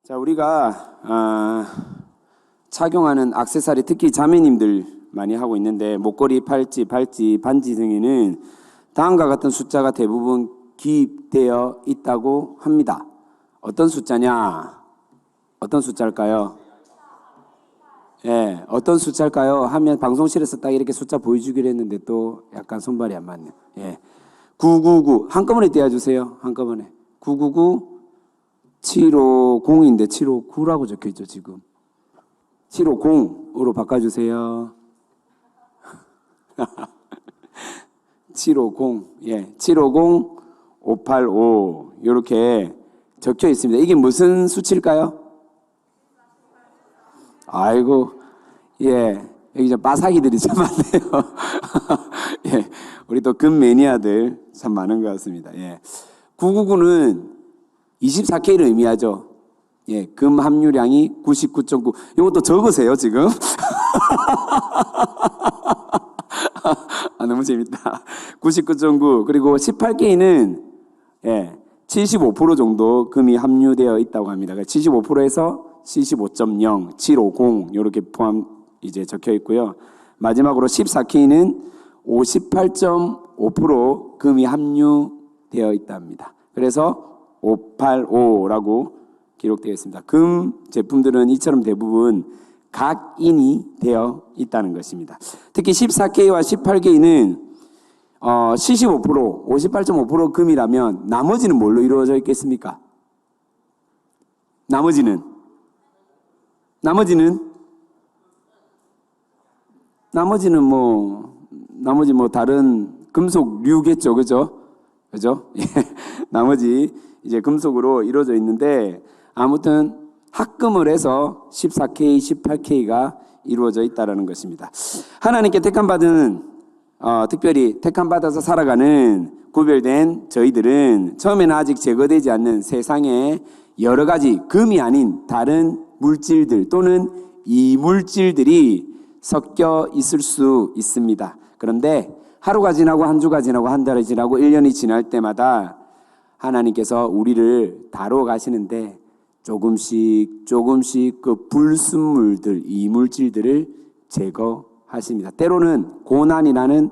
자, 우리가 착용하는 액세서리, 특히 자매님들 많이 하고 있는데 목걸이, 팔찌, 반지 등에는 다음과 같은 숫자가 대부분 기입되어 있다고 합니다. 어떤 숫자냐? 어떤 숫자일까요? 예, 어떤 숫자일까요? 하면 방송실에서 딱 이렇게 숫자 보여주기로 했는데 또 약간 손발이 안 맞네요. 예, 999 한꺼번에 떼어주세요. 한꺼번에 999 750인데 759라고 적혀있죠. 지금 750으로 바꿔주세요. 750, 예, 750 585 이렇게 적혀 있습니다. 이게 무슨 수치일까요? 아이고, 예, 여기 좀 빠사기들이 참 많네요. 예, 우리 또 금 매니아들 참 많은 것 같습니다. 예, 999는 24K를 의미하죠. 예, 금 함유량이 99.9. 이것도 적으세요, 지금. 너무 재밌다. 99.9. 그리고 18K는, 예, 75% 정도 금이 함유되어 있다고 합니다. 75%에서 75.0, 750, 이렇게 포함 이제 적혀 있고요. 마지막으로 14K는 58.5% 금이 함유되어 있답니다. 그래서 585라고 기록되어 있습니다. 금 제품들은 이처럼 대부분 각인이 되어 있다는 것입니다. 특히 14K와 18K는 75%, 58.5% 금이라면 나머지는 뭘로 이루어져 있겠습니까? 나머지 뭐 다른 금속류겠죠, 그죠? 예, 나머지 이제 금속으로 이루어져 있는데 아무튼 합금을 해서 14K, 18K가 이루어져 있다는 것입니다. 하나님께 택함받은 특별히 택함받아서 살아가는 구별된 저희들은 처음에는 아직 제거되지 않는 세상에 여러 가지 금이 아닌 다른 물질들 또는 이물질들이 섞여 있을 수 있습니다. 그런데 하루가 지나고 한 주가 지나고 한 달이 지나고 1년이 지날 때마다 하나님께서 우리를 다루어 가시는데 조금씩 그 불순물들, 이물질들을 제거하십니다. 때로는 고난이라는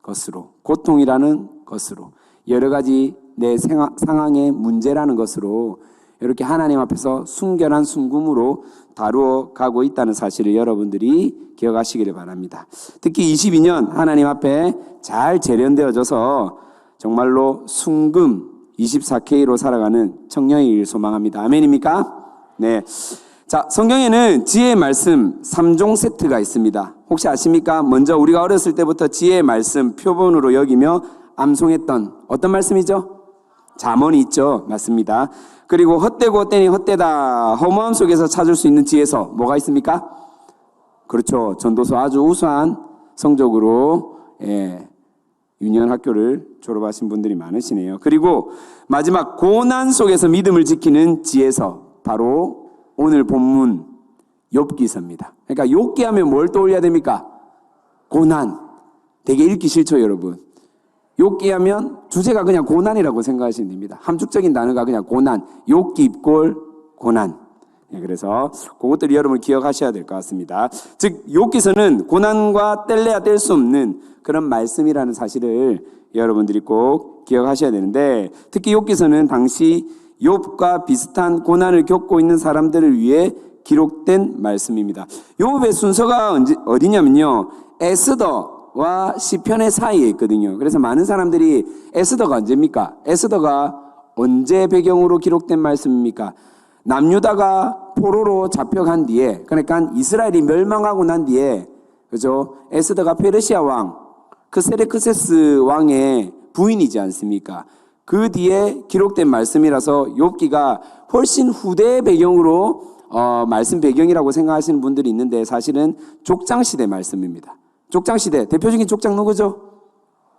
것으로, 고통이라는 것으로, 여러 가지 내 상황의 문제라는 것으로 이렇게 하나님 앞에서 순결한 순금으로 다루어 가고 있다는 사실을 여러분들이 기억하시기를 바랍니다. 특히 22년 하나님 앞에 잘 재련되어져서 정말로 순금 24K로 살아가는 청년이길 소망합니다. 아멘입니까? 네. 자, 성경에는 지혜의 말씀 3종 세트가 있습니다. 혹시 아십니까? 먼저 우리가 어렸을 때부터 지혜의 말씀 표본으로 여기며 암송했던 어떤 말씀이죠? 잠언이 있죠. 맞습니다. 그리고 헛되고 헛되니 헛되다. 허무함 속에서 찾을 수 있는 지혜서 뭐가 있습니까? 그렇죠. 전도서 아주 우수한 성적으로 유년 학교를 졸업하신 분들이 많으시네요. 그리고 마지막 고난 속에서 믿음을 지키는 지혜서, 바로 오늘 본문 욥기서입니다. 그러니까 욥기 하면 뭘 떠올려야 됩니까? 고난. 되게 읽기 싫죠, 여러분. 욥기 하면 주제가 그냥 고난이라고 생각하시면 됩니다. 함축적인 단어가 그냥 고난. 욥기 입골 고난. 그래서 그것들이 여러분 기억하셔야 될 것 같습니다. 즉 욥기서는 고난과 뗄래야 뗄 수 없는 그런 말씀이라는 사실을 여러분들이 꼭 기억하셔야 되는데, 특히 욥기서는 당시 욥과 비슷한 고난을 겪고 있는 사람들을 위해 기록된 말씀입니다. 욥의 순서가 어디냐면요, 에스더와 시편의 사이에 있거든요. 그래서 많은 사람들이 에스더가 언제입니까? 에스더가 언제 배경으로 기록된 말씀입니까? 남유다가 포로로 잡혀간 뒤에, 그러니까 이스라엘이 멸망하고 난 뒤에, 그죠? 에스더가 페르시아 왕, 크세르크세스 왕의 부인이지 않습니까? 그 뒤에 기록된 말씀이라서 욥기가 훨씬 후대의 배경으로 말씀 배경이라고 생각하시는 분들이 있는데 사실은 족장시대 말씀입니다. 족장시대 대표적인 족장 누구죠?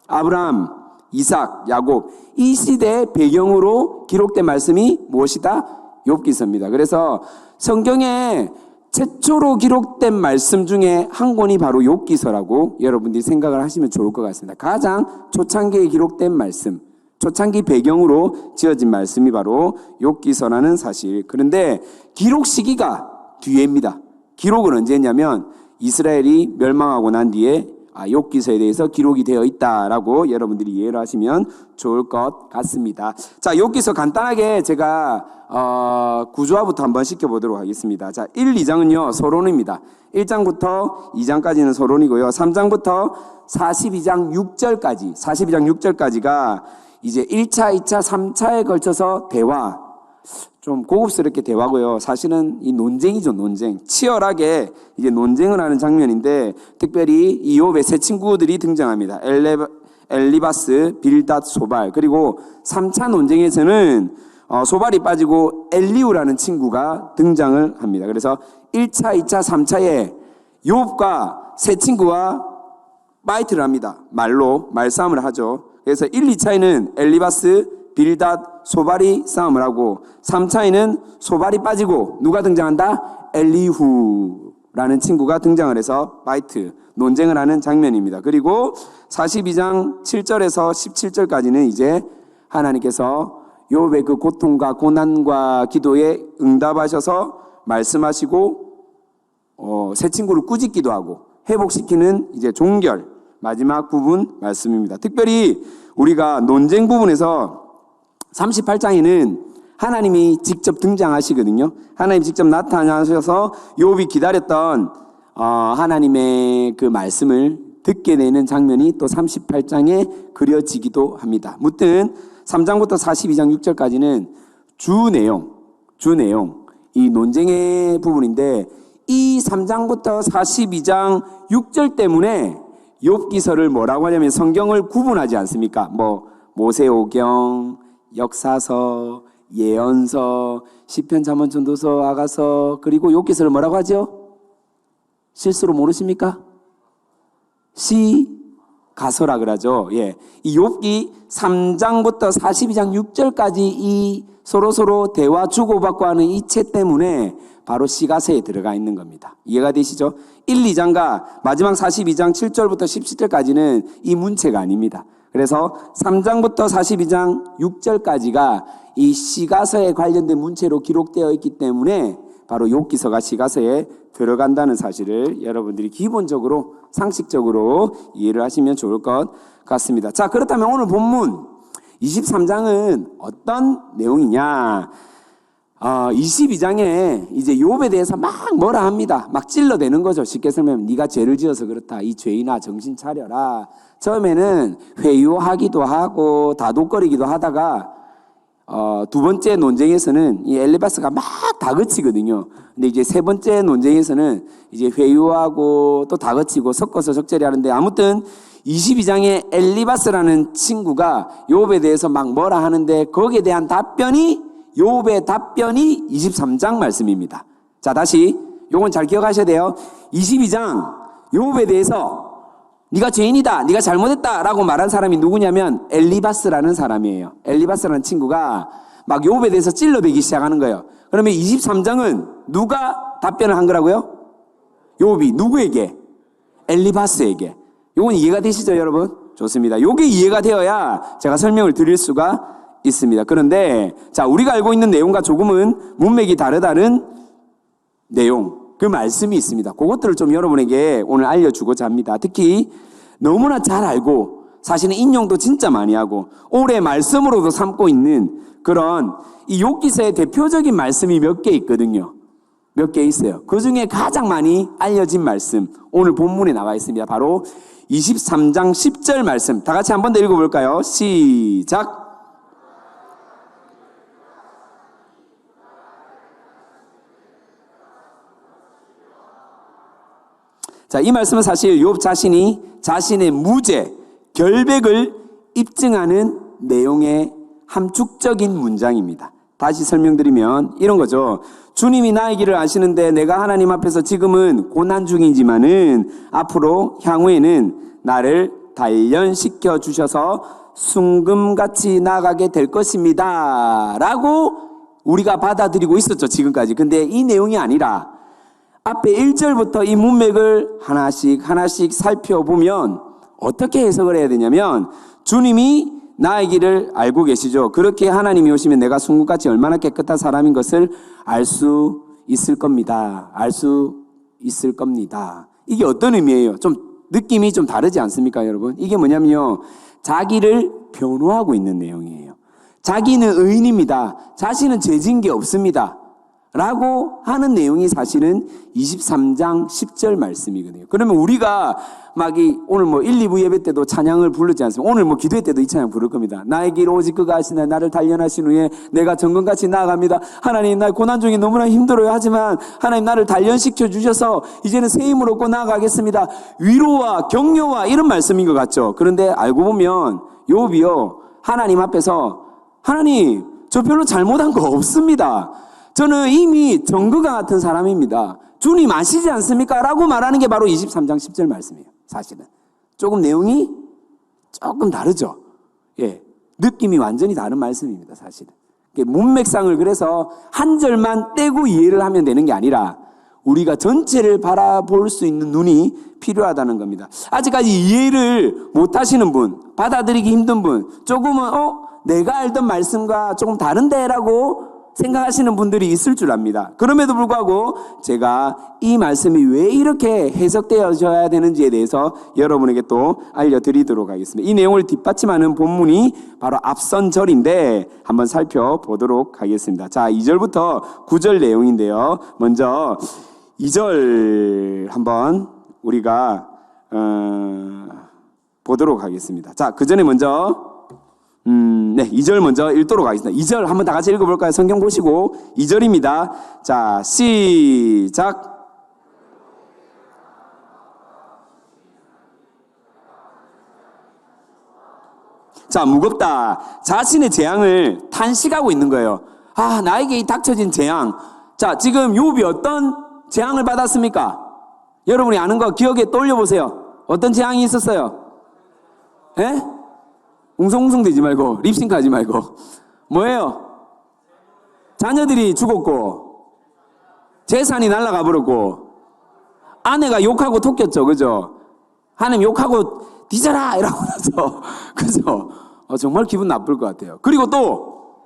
아브라함, 이삭, 야곱. 이 시대의 배경으로 기록된 말씀이 무엇이다? 욥기서입니다. 그래서 성경에 최초로 기록된 말씀 중에 한 권이 바로 욥기서라고 여러분들이 생각을 하시면 좋을 것 같습니다. 가장 초창기에 기록된 말씀, 초창기 배경으로 지어진 말씀이 바로 욥기서라는 사실. 그런데 기록 시기가 뒤에입니다. 기록은 언제냐면 이스라엘이 멸망하고 난 뒤에 욥기서에 대해서 기록이 되어 있다라고 여러분들이 이해를 하시면 좋을 것 같습니다. 자, 욥기서 간단하게 제가 구조화부터 한번 시켜보도록 하겠습니다. 자, 1, 2장은요 서론입니다. 1장부터 2장까지는 서론이고요. 3장부터 42장 6절까지가 이제 1차, 2차, 3차에 걸쳐서 대화, 좀 고급스럽게 대화고요. 사실은 이 논쟁이죠, 논쟁. 치열하게 이제 논쟁을 하는 장면인데, 특별히 이 욥의 세 친구들이 등장합니다. 엘리바스, 빌닷, 소발. 그리고 3차 논쟁에서는 소발이 빠지고 엘리우라는 친구가 등장을 합니다. 그래서 1차, 2차, 3차에 욥과 세 친구와 파이트를 합니다. 말싸움을 하죠. 그래서 1, 2차에는 엘리바스, 빌닷, 소발이 싸움을 하고 3차에는 소발이 빠지고 누가 등장한다? 엘리후라는 친구가 등장을 해서 파이트, 논쟁을 하는 장면입니다. 그리고 42장 7절에서 17절까지는 이제 하나님께서 욥의 그 고통과 고난과 기도에 응답하셔서 말씀하시고 새 친구를 꾸짖기도 하고 회복시키는 이제 종결 마지막 부분 말씀입니다. 특별히 우리가 논쟁 부분에서 38장에는 하나님이 직접 등장하시거든요. 하나님 직접 나타나셔서 욥이 기다렸던 하나님의 그 말씀을 듣게 되는 장면이 또 38장에 그려지기도 합니다. 무튼 3장부터 42장 6절까지는 주 내용, 이 논쟁의 부분인데 이 3장부터 42장 6절 때문에 욥기서를 뭐라고 하냐면 성경을 구분하지 않습니까? 모세오경, 역사서, 예언서, 시편, 잠언, 전도서, 아가서, 그리고 욥기서를 뭐라고 하죠? 실수로 모르십니까? 가서라 그러죠. 예. 이 욥기 3장부터 42장 6절까지 이 서로 대화 주고받고 하는 이체 때문에 바로 시가서에 들어가 있는 겁니다. 이해가 되시죠? 1, 2장과 마지막 42장 7절부터 17절까지는 이 문체가 아닙니다. 그래서 3장부터 42장 6절까지가 이 시가서에 관련된 문체로 기록되어 있기 때문에 바로 욥기서가 시가서에 들어간다는 사실을 여러분들이 기본적으로 상식적으로 이해를 하시면 좋을 것 같습니다. 자, 그렇다면 오늘 본문 23장은 어떤 내용이냐? 22장에 이제 욥에 대해서 막 뭐라 합니다. 막 찔러대는 거죠. 쉽게 설명하면 네가 죄를 지어서 그렇다. 이 죄인아 정신 차려라. 처음에는 회유하기도 하고 다독거리기도 하다가 두 번째 논쟁에서는 이 엘리바스가 막 다그치거든요. 근데 이제 세 번째 논쟁에서는 이제 회유하고 또 다그치고 섞어서 적절히 하는데, 아무튼 22장에 엘리바스라는 친구가 욥에 대해서 막 뭐라 하는데 거기에 대한 욥의 답변이 23장 말씀입니다. 자, 다시 요건 잘 기억하셔야 돼요. 22장 욥에 대해서 네가 죄인이다, 네가 잘못했다 라고 말한 사람이 누구냐면 엘리바스라는 사람이에요. 엘리바스라는 친구가 막 욥에 대해서 찔러대기 시작하는 거예요. 그러면 23장은 누가 답변을 한 거라고요? 욥이 누구에게? 엘리바스에게. 요건 이해가 되시죠, 여러분? 좋습니다. 요게 이해가 되어야 제가 설명을 드릴 수가 있습니다. 그런데 자, 우리가 알고 있는 내용과 조금은 문맥이 다르다는 내용, 그 말씀이 있습니다. 그것들을 좀 여러분에게 오늘 알려주고자 합니다. 특히 너무나 잘 알고 사실은 인용도 진짜 많이 하고 오래 말씀으로도 삼고 있는 그런 이 욥기서의 대표적인 말씀이 몇 개 있거든요. 몇 개 있어요. 그 중에 가장 많이 알려진 말씀, 오늘 본문에 나와 있습니다. 바로 23장 10절 말씀. 다 같이 한 번 더 읽어볼까요? 시작. 자, 이 말씀은 사실 욥 자신이 자신의 무죄, 결백을 입증하는 내용의 함축적인 문장입니다. 다시 설명드리면 이런 거죠. 주님이 나의 길을 아시는데 내가 하나님 앞에서 지금은 고난 중이지만은 앞으로 향후에는 나를 단련시켜 주셔서 순금같이 나가게 될 것입니다 라고 우리가 받아들이고 있었죠, 지금까지. 근데 이 내용이 아니라 앞에 1절부터 이 문맥을 하나씩 살펴보면 어떻게 해석을 해야 되냐면, 주님이 나의 길을 알고 계시죠? 그렇게 하나님이 오시면 내가 순금같이 얼마나 깨끗한 사람인 것을 알 수 있을 겁니다. 알 수 있을 겁니다. 이게 어떤 의미예요? 좀 느낌이 좀 다르지 않습니까, 여러분? 이게 뭐냐면요, 자기를 변호하고 있는 내용이에요. 자기는 의인입니다. 자신은 죄진 게 없습니다. 라고 하는 내용이 사실은 23장 10절 말씀이거든요. 그러면 우리가 오늘 1, 2부 예배 때도 찬양을 부르지 않습니까? 오늘 기도회 때도 이 찬양 부를 겁니다. 나의 길 오직 그가 하시나 나를 단련하신 후에 내가 정금같이 나아갑니다. 하나님, 나 고난 중에 너무나 힘들어요. 하지만 하나님 나를 단련시켜 주셔서 이제는 새 힘을 얻고 나아가겠습니다. 위로와 격려와 이런 말씀인 것 같죠. 그런데 알고 보면 욥이요, 하나님 앞에서 하나님, 저 별로 잘못한 거 없습니다. 저는 이미 정금과 같은 사람입니다. 주님 아시지 않습니까? 라고 말하는 게 바로 23장 10절 말씀이에요. 사실은 조금 내용이 조금 다르죠. 예, 느낌이 완전히 다른 말씀입니다. 사실은 문맥상을 그래서 한 절만 떼고 이해를 하면 되는 게 아니라 우리가 전체를 바라볼 수 있는 눈이 필요하다는 겁니다. 아직까지 이해를 못하시는 분, 받아들이기 힘든 분, 조금은 내가 알던 말씀과 조금 다른데 라고 생각하시는 분들이 있을 줄 압니다. 그럼에도 불구하고 제가 이 말씀이 왜 이렇게 해석되어져야 되는지에 대해서 여러분에게 또 알려드리도록 하겠습니다. 이 내용을 뒷받침하는 본문이 바로 앞선 절인데 한번 살펴보도록 하겠습니다. 자, 2절부터 9절 내용인데요. 먼저 2절 한번 우리가 보도록 하겠습니다. 자, 그 전에 먼저 2절 먼저 읽도록 하겠습니다. 2절 한번 다 같이 읽어볼까요? 성경 보시고 2절입니다. 자, 시작. 자, 무겁다. 자신의 재앙을 탄식하고 있는 거예요. 아, 나에게 이 닥쳐진 재앙. 자, 지금 욥이 어떤 재앙을 받았습니까? 여러분이 아는 거 기억에 떠올려보세요. 어떤 재앙이 있었어요? 예? 웅성웅성 되지 말고 립싱크 하지 말고 뭐예요? 자녀들이 죽었고 재산이 날아가 버렸고 아내가 욕하고 토꼈죠. 그죠? 하나님 욕하고 뒤져라 이러고 나서 그죠? 정말 기분 나쁠 것 같아요. 그리고 또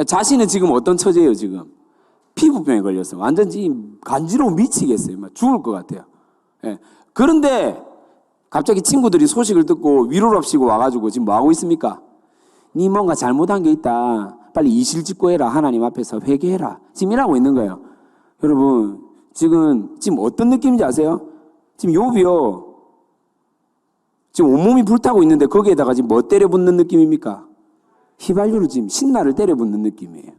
자신은 지금 어떤 처지예요? 지금 피부병에 걸려서 완전 지금 간지러워 미치겠어요. 막 죽을 것 같아요. 예. 그런데 갑자기 친구들이 소식을 듣고 위로랍시고 와가지고 지금 뭐하고 있습니까? 니 뭔가 잘못한 게 있다. 빨리 이실직고 해라. 하나님 앞에서 회개해라. 지금 이러고 있는 거예요. 여러분, 지금 어떤 느낌인지 아세요? 지금 욥이요, 지금 온몸이 불타고 있는데 거기에다가 지금 뭐 때려붓는 느낌입니까? 휘발유로 지금 신나를 때려붓는 느낌이에요.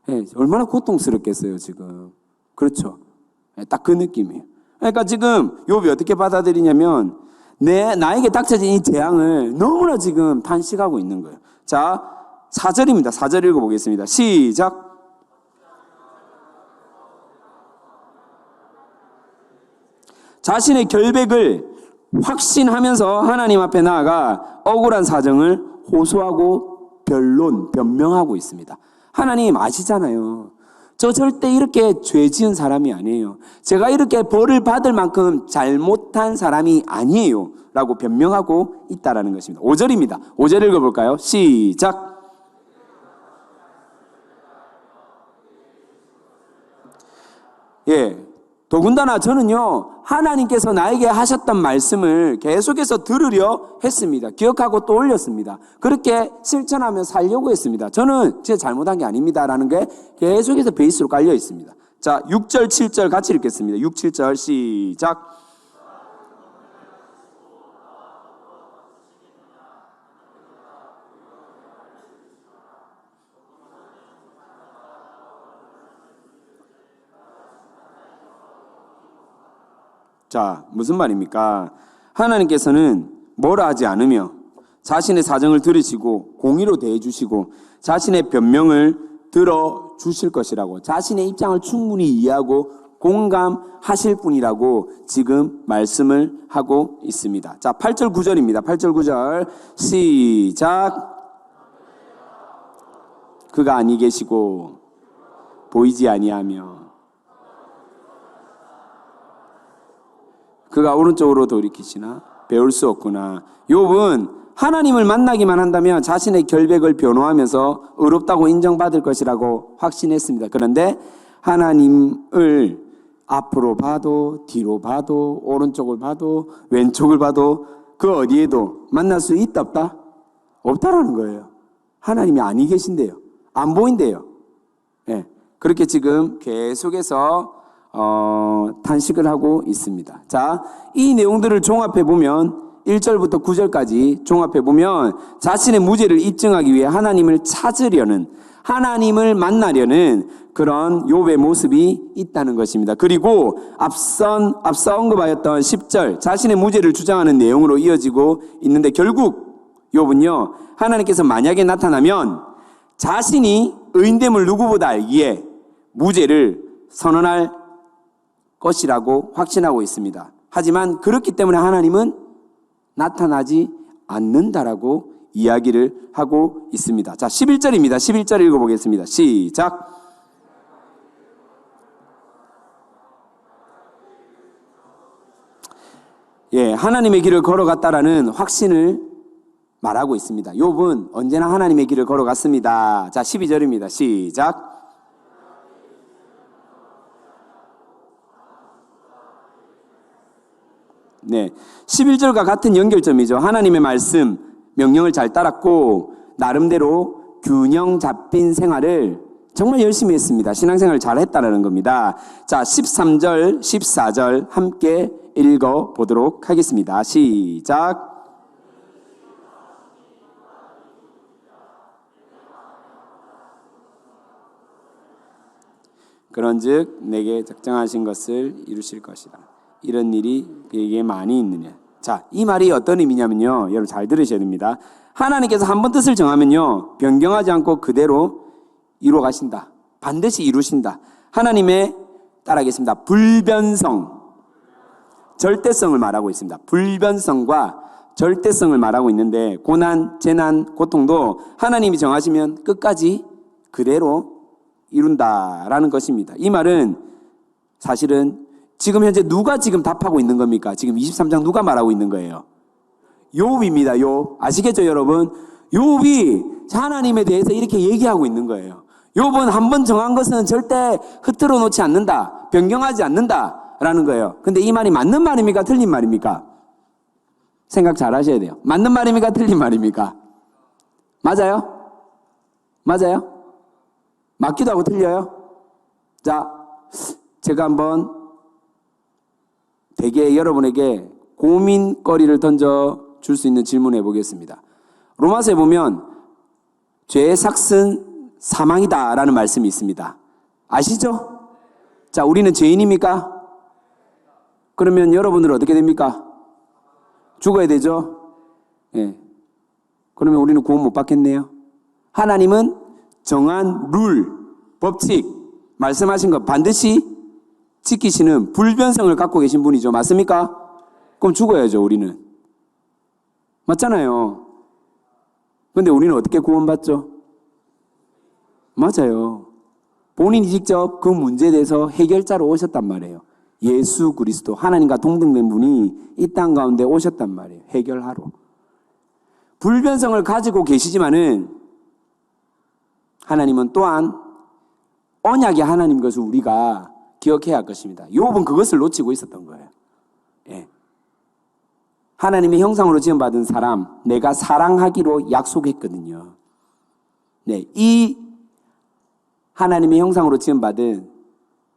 예, 얼마나 고통스럽겠어요, 지금. 그렇죠. 예, 딱 그 느낌이에요. 그러니까 지금 욥이 어떻게 받아들이냐면 나에게 닥쳐진 이 재앙을 너무나 지금 탄식하고 있는 거예요. 자, 4절입니다. 4절 읽어보겠습니다. 시작. 자신의 결백을 확신하면서 하나님 앞에 나아가 억울한 사정을 호소하고 변명하고 있습니다. 하나님 아시잖아요. 저 절대 이렇게 죄 지은 사람이 아니에요. 제가 이렇게 벌을 받을 만큼 잘못한 사람이 아니에요. 라고 변명하고 있다라는 것입니다. 5절입니다. 5절 읽어볼까요? 시작. 예. 더군다나 저는요, 하나님께서 나에게 하셨던 말씀을 계속해서 들으려 했습니다. 기억하고 또 올렸습니다. 그렇게 실천하며 살려고 했습니다. 저는 제 잘못한 게 아닙니다라는 게 계속해서 베이스로 깔려 있습니다. 자, 6절, 7절 같이 읽겠습니다. 6, 7절 시작. 자, 무슨 말입니까? 하나님께서는 뭐라 하지 않으며 자신의 사정을 들으시고 공의로 대해주시고 자신의 변명을 들어주실 것이라고, 자신의 입장을 충분히 이해하고 공감하실 분이라고 지금 말씀을 하고 있습니다. 자, 8절 9절입니다. 8절 9절 시작. 그가 아니 계시고 보이지 아니하며 그가 오른쪽으로 돌이키시나 배울 수 없구나. 욥은 하나님을 만나기만 한다면 자신의 결백을 변호하면서 의롭다고 인정받을 것이라고 확신했습니다. 그런데 하나님을 앞으로 봐도 뒤로 봐도 오른쪽을 봐도 왼쪽을 봐도 그 어디에도 만날 수 있다 없다? 없다라는 거예요. 하나님이 아니 계신데요. 안 보인대요. 예. 그렇게 지금 계속해서 탄식을 하고 있습니다. 자, 이 내용들을 종합해 보면 1절부터 9절까지 종합해 보면 자신의 무죄를 입증하기 위해 하나님을 찾으려는, 하나님을 만나려는 그런 욥의 모습이 있다는 것입니다. 그리고 앞서 언급하였던 10절 자신의 무죄를 주장하는 내용으로 이어지고 있는데, 결국 욥은요, 하나님께서 만약에 나타나면 자신이 의인됨을 누구보다 알기에 무죄를 선언할 것이라고 확신하고 있습니다. 하지만 그렇기 때문에 하나님은 나타나지 않는다라고 이야기를 하고 있습니다. 자, 11절입니다. 11절 읽어보겠습니다. 시작. 예, 하나님의 길을 걸어갔다라는 확신을 말하고 있습니다. 욥은 언제나 하나님의 길을 걸어갔습니다. 자, 12절입니다. 시작. 네, 11절과 같은 연결점이죠. 하나님의 말씀, 명령을 잘 따랐고 나름대로 균형 잡힌 생활을 정말 열심히 했습니다. 신앙생활을 잘 했다는 겁니다. 자, 13절, 14절 함께 읽어보도록 하겠습니다. 시작. 그런즉 내게 적정하신 것을 이루실 것이다. 이런 일이 그에게 많이 있느냐. 자, 이 말이 어떤 의미냐면요, 여러분 잘 들으셔야 됩니다. 하나님께서 한번 뜻을 정하면요, 변경하지 않고 그대로 이루어 가신다. 반드시 이루신다. 하나님의, 따라하겠습니다, 불변성, 절대성을 말하고 있습니다. 불변성과 절대성을 말하고 있는데, 고난, 재난, 고통도 하나님이 정하시면 끝까지 그대로 이룬다라는 것입니다. 이 말은 사실은 지금 현재 누가 지금 답하고 있는 겁니까? 지금 23장 누가 말하고 있는 거예요? 욥입니다. 욥. 아시겠죠, 여러분? 욥이 하나님에 대해서 이렇게 얘기하고 있는 거예요. 욥은 한번 정한 것은 절대 흐트러 놓지 않는다, 변경하지 않는다라는 거예요. 근데 이 말이 맞는 말입니까? 틀린 말입니까? 생각 잘 하셔야 돼요. 맞는 말입니까? 틀린 말입니까? 맞아요? 맞아요? 맞기도 하고 틀려요? 자, 제가 한번 대개 여러분에게 고민거리를 던져줄 수 있는 질문을 해보겠습니다. 로마서에 보면 죄의 삭은 사망이다 라는 말씀이 있습니다. 아시죠? 자, 우리는 죄인입니까? 그러면 여러분들은 어떻게 됩니까? 죽어야 되죠? 예. 그러면 우리는 구원 못 받겠네요. 하나님은 정한 룰, 법칙, 말씀하신 것 반드시 지키시는 불변성을 갖고 계신 분이죠. 맞습니까? 그럼 죽어야죠, 우리는. 맞잖아요. 근데 우리는 어떻게 구원받죠? 맞아요. 본인이 직접 그 문제에 대해서 해결자로 오셨단 말이에요. 예수 그리스도, 하나님과 동등된 분이 이 땅 가운데 오셨단 말이에요. 해결하러. 불변성을 가지고 계시지만은 하나님은 또한 언약의 하나님 것을 우리가 기억해야 할 것입니다. 욥은 그것을 놓치고 있었던 거예요. 예. 하나님의 형상으로 지음받은 사람, 내가 사랑하기로 약속했거든요. 네, 이 하나님의 형상으로 지음받은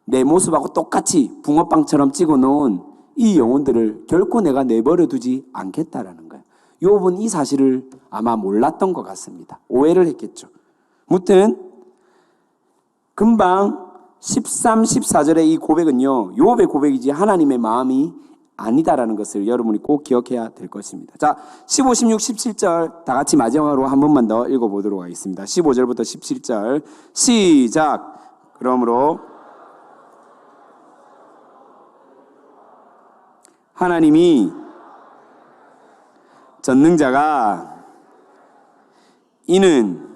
내 모습하고 똑같이 붕어빵처럼 찍어놓은 이 영혼들을 결코 내가 내버려 두지 않겠다라는 거예요. 욥은 이 사실을 아마 몰랐던 것 같습니다. 오해를 했겠죠. 무튼 금방 13, 14절의 이 고백은요, 욥의 고백이지 하나님의 마음이 아니다라는 것을 여러분이 꼭 기억해야 될 것입니다. 자, 15, 16, 17절 다 같이 마지막으로 한 번만 더 읽어보도록 하겠습니다. 15절부터 17절 시작. 그러므로 하나님이 전능자가 이는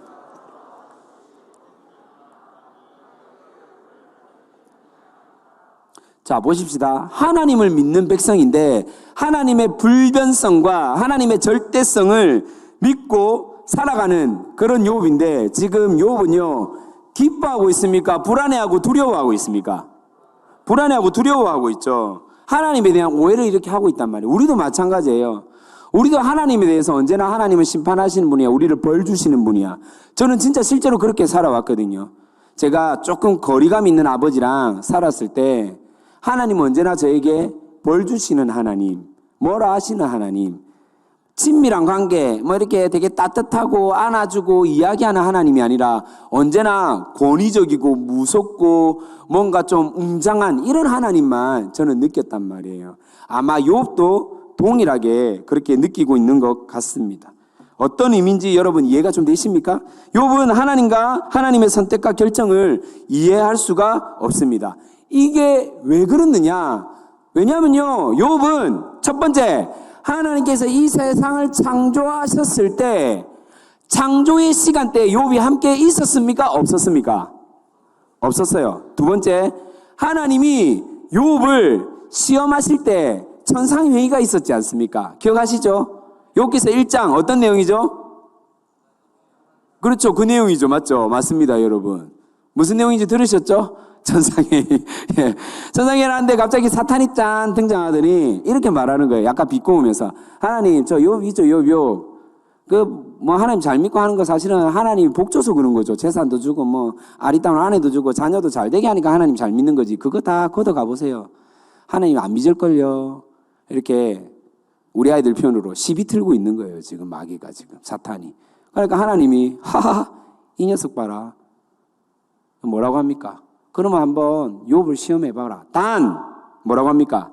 자, 보십시다. 하나님을 믿는 백성인데 하나님의 불변성과 하나님의 절대성을 믿고 살아가는 그런 욥인데 지금 욥은요, 기뻐하고 있습니까? 불안해하고 두려워하고 있습니까? 불안해하고 두려워하고 있죠. 하나님에 대한 오해를 이렇게 하고 있단 말이에요. 우리도 마찬가지예요. 우리도 하나님에 대해서 언제나 하나님은 심판하시는 분이야. 우리를 벌 주시는 분이야. 저는 진짜 실제로 그렇게 살아왔거든요. 제가 조금 거리감 있는 아버지랑 살았을 때 하나님은 언제나 저에게 벌 주시는 하나님, 뭐라 하시는 하나님, 친밀한 관계, 뭐 이렇게 되게 따뜻하고 안아주고 이야기하는 하나님이 아니라 언제나 권위적이고 무섭고 뭔가 좀 웅장한 이런 하나님만 저는 느꼈단 말이에요. 아마 욥도 동일하게 그렇게 느끼고 있는 것 같습니다. 어떤 의미인지 여러분 이해가 좀 되십니까? 욥은 하나님과 하나님의 선택과 결정을 이해할 수가 없습니다. 이게 왜 그렇느냐? 왜냐하면요, 욥은 첫 번째, 하나님께서 이 세상을 창조하셨을 때 창조의 시간대에 욥이 함께 있었습니까? 없었습니까? 없었어요. 두 번째, 하나님이 욥을 시험하실 때 천상회의가 있었지 않습니까? 기억하시죠? 욥기서 1장 어떤 내용이죠? 그렇죠. 그 내용이죠. 맞죠? 맞습니다, 여러분. 무슨 내용인지 들으셨죠? 천상회의. 예. 천상회의를 하는데 갑자기 사탄이 짠 등장하더니 이렇게 말하는 거예요. 약간 비꼬으면서. 하나님, 저 욥이죠, 욥. 뭐 하나님 잘 믿고 하는 거 사실은 하나님이 복 줘서 그런 거죠. 재산도 주고 뭐 아리따운 아내도 주고 자녀도 잘 되게 하니까 하나님 잘 믿는 거지. 그거 다 걷어가 보세요. 하나님 안 믿을걸요. 이렇게 우리 아이들 표현으로 시비 틀고 있는 거예요. 지금 마귀가 지금 사탄이. 그러니까 하나님이 하하 이 녀석 봐라. 뭐라고 합니까? 그러면 한번 욥을 시험해봐라. 단 뭐라고 합니까?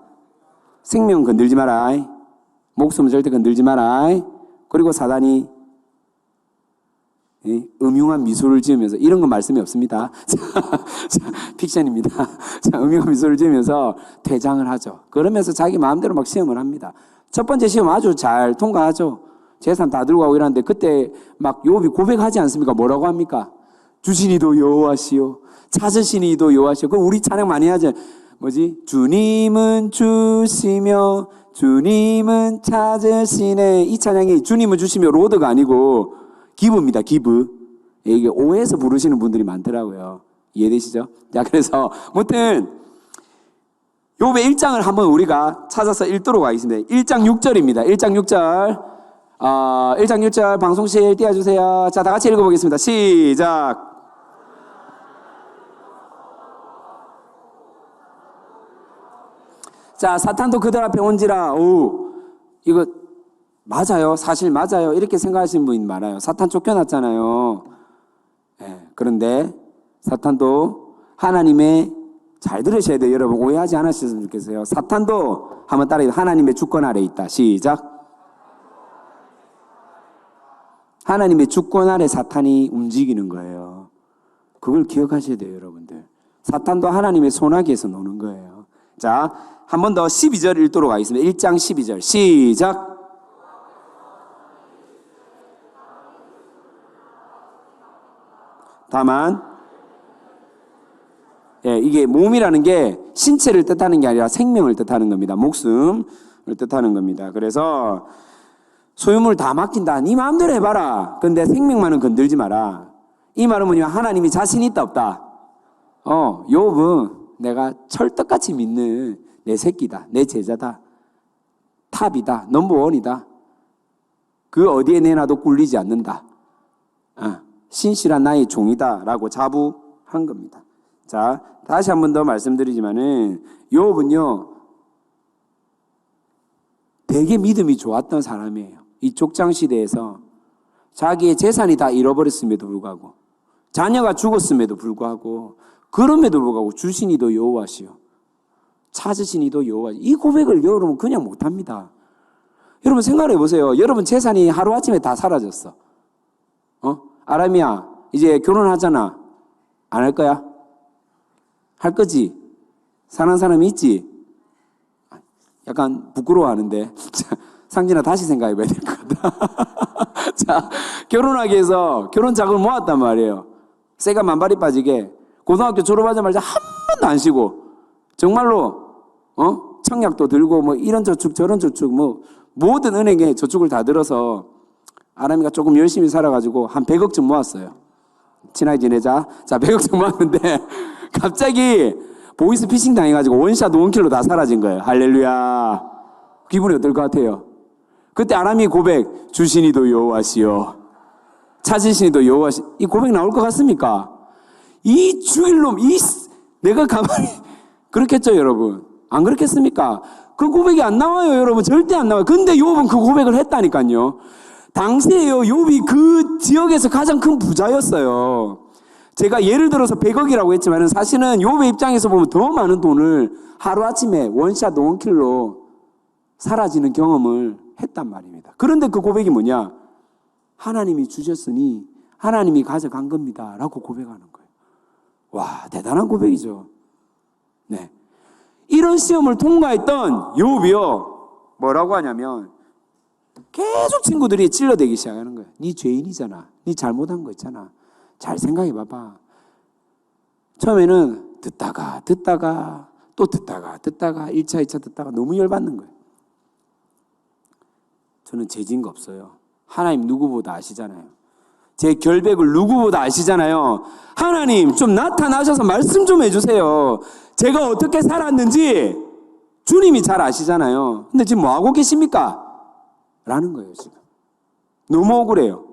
생명 건들지 마라. 목숨은 절대 건들지 마라. 그리고 사단이 음흉한 미소를 지으면서 이런 건 말씀이 없습니다. 자, 픽션입니다. 자, 음흉한 미소를 지으면서 퇴장을 하죠. 그러면서 자기 마음대로 막 시험을 합니다. 첫 번째 시험 아주 잘 통과하죠. 재산 다 들고 가고 이러는데 그때 막 욥이 고백하지 않습니까? 뭐라고 합니까? 주시니도 여호와시오, 찾으시니도 여호와시오. 그럼 우리 찬양 많이 하죠. 뭐지? 주님은 주시며 주님은 찾으시네. 이 찬양이 주님은 주시며 로드가 아니고 기브입니다. 기브. 이게 오해해서 부르시는 분들이 많더라고요. 이해되시죠? 자, 그래서 아무튼 욥의 1장을 한번 우리가 찾아서 읽도록 하겠습니다. 1장 6절입니다. 1장 6절. 1장 6절 방송실 띄워주세요. 자, 다 같이 읽어보겠습니다. 시작. 자, 사탄도 그들 앞에 온지라. 오, 이거 맞아요. 사실 맞아요. 이렇게 생각하시는 분이 많아요. 사탄 쫓겨났잖아요. 네, 그런데 사탄도 하나님의, 잘 들으셔야 돼요. 여러분 오해하지 않으셨으면 좋겠어요. 사탄도 한번 따라해요. 하나님의 주권 아래 있다. 시작. 하나님의 주권 아래 사탄이 움직이는 거예요. 그걸 기억하셔야 돼요, 여러분들. 사탄도 하나님의 손아귀에서 노는 거예요. 자, 한 번 더 12절 읽도록 하겠습니다. 1장 12절 시작. 다만 이게 몸이라는 게 신체를 뜻하는 게 아니라 생명을 뜻하는 겁니다. 목숨을 뜻하는 겁니다. 그래서 소유물 다 맡긴다. 네 마음대로 해봐라. 근데 생명만은 건들지 마라. 이 말은 뭐냐면 하나님이 자신 있다 없다. 욥은 내가 철떡같이 믿는 내 새끼다. 내 제자다. 탑이다. 넘버원이다. 그 어디에 내놔도 꿀리지 않는다. 신실한 나의 종이다. 라고 자부한 겁니다. 자, 다시 한 번 더 말씀드리지만은 욥은요 되게 믿음이 좋았던 사람이에요. 이 족장 시대에서 자기의 재산이 다 잃어버렸음에도 불구하고 자녀가 죽었음에도 불구하고 그럼에도 불구하고 주시니도 여호와시오, 찾으시니도 여호와. 이 고백을 여러분 그냥 못합니다. 여러분 생각해 보세요. 여러분 재산이 하루아침에 다 사라졌어. 아람이야 이제 결혼하잖아. 안 할 거야? 할 거지? 사는 사람이 있지? 약간 부끄러워하는데 상진아 다시 생각해 봐야 될 것 같다. 자, 결혼하기 위해서 결혼 자금을 모았단 말이에요. 새가 만발이 빠지게 고등학교 졸업하자마자 한 번도 안 쉬고 정말로 청약도 들고 뭐 이런 저축 저런 저축 뭐 모든 은행에 저축을 다 들어서 아람이가 조금 열심히 살아가지고 한 100억쯤 모았어요. 친하게 지내자. 자, 100억쯤 모았는데 갑자기 보이스피싱 당해가지고 원샷 원킬로 다 사라진 거예요. 할렐루야. 기분이 어떨 것 같아요? 그때 아람이 고백, 주신이도 여호와시여, 찾으시니도 여호와시. 이 고백 나올 것 같습니까? 이 죽일 놈, 내가 가만히 그렇겠죠, 여러분? 안 그렇겠습니까? 그 고백이 안 나와요, 여러분. 절대 안 나와요. 근데 욥은 그 고백을 했다니까요. 당시에요, 욥이 그 지역에서 가장 큰 부자였어요. 제가 예를 들어서 100억이라고 했지만 사실은 욥의 입장에서 보면 더 많은 돈을 하루아침에 원샷 원킬로 사라지는 경험을 했단 말입니다. 그런데 그 고백이 뭐냐? 하나님이 주셨으니 하나님이 가져간 겁니다 라고 고백하는 거예요. 와, 대단한 고백이죠. 네, 이런 시험을 통과했던 욥이요, 뭐라고 하냐면 계속 친구들이 찔러대기 시작하는 거예요. 네 죄인이잖아, 네 잘못한 거 있잖아, 잘 생각해 봐봐. 처음에는 듣다가 또 듣다가 1차 2차 듣다가 너무 열받는 거예요. 저는 죄진 거 없어요. 하나님 누구보다 아시잖아요. 제 결백을 누구보다 아시잖아요. 하나님 좀 나타나셔서 말씀 좀 해주세요. 제가 어떻게 살았는지 주님이 잘 아시잖아요. 근데 지금 뭐 하고 계십니까? 라는 거예요. 지금 너무 억울해요.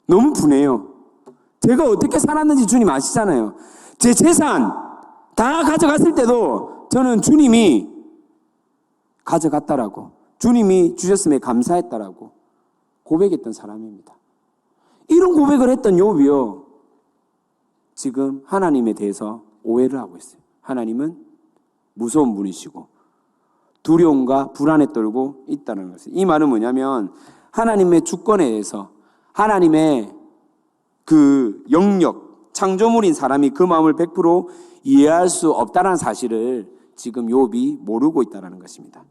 너무 분해요. 제가 어떻게 살았는지 주님 아시잖아요. 제 재산 다 가져갔을 때도 저는 주님이 가져갔다라고, 주님이 주셨음에 감사했다라고 고백했던 사람입니다. 이런 고백을 했던 욥이요, 지금 하나님에 대해서 오해를 하고 있어요. 하나님은 무서운 분이시고 두려움과 불안에 떨고 있다는 것이에요. 이 말은 뭐냐면 하나님의 주권에 대해서, 하나님의 그 영역, 창조물인 사람이 그 마음을 100% 이해할 수 없다는 사실을 지금 욥이 모르고 있다는 것입니다.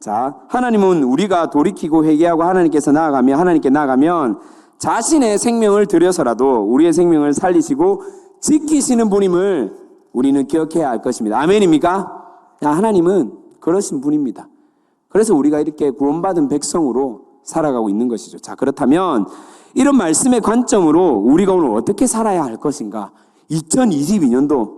자, 하나님은 우리가 돌이키고 회개하고 하나님께 나아가면 자신의 생명을 들여서라도 우리의 생명을 살리시고 지키시는 분임을 우리는 기억해야 할 것입니다. 아멘입니까? 하나님은 그러신 분입니다. 그래서 우리가 이렇게 구원받은 백성으로 살아가고 있는 것이죠. 자, 그렇다면 이런 말씀의 관점으로 우리가 오늘 어떻게 살아야 할 것인가? 2022년도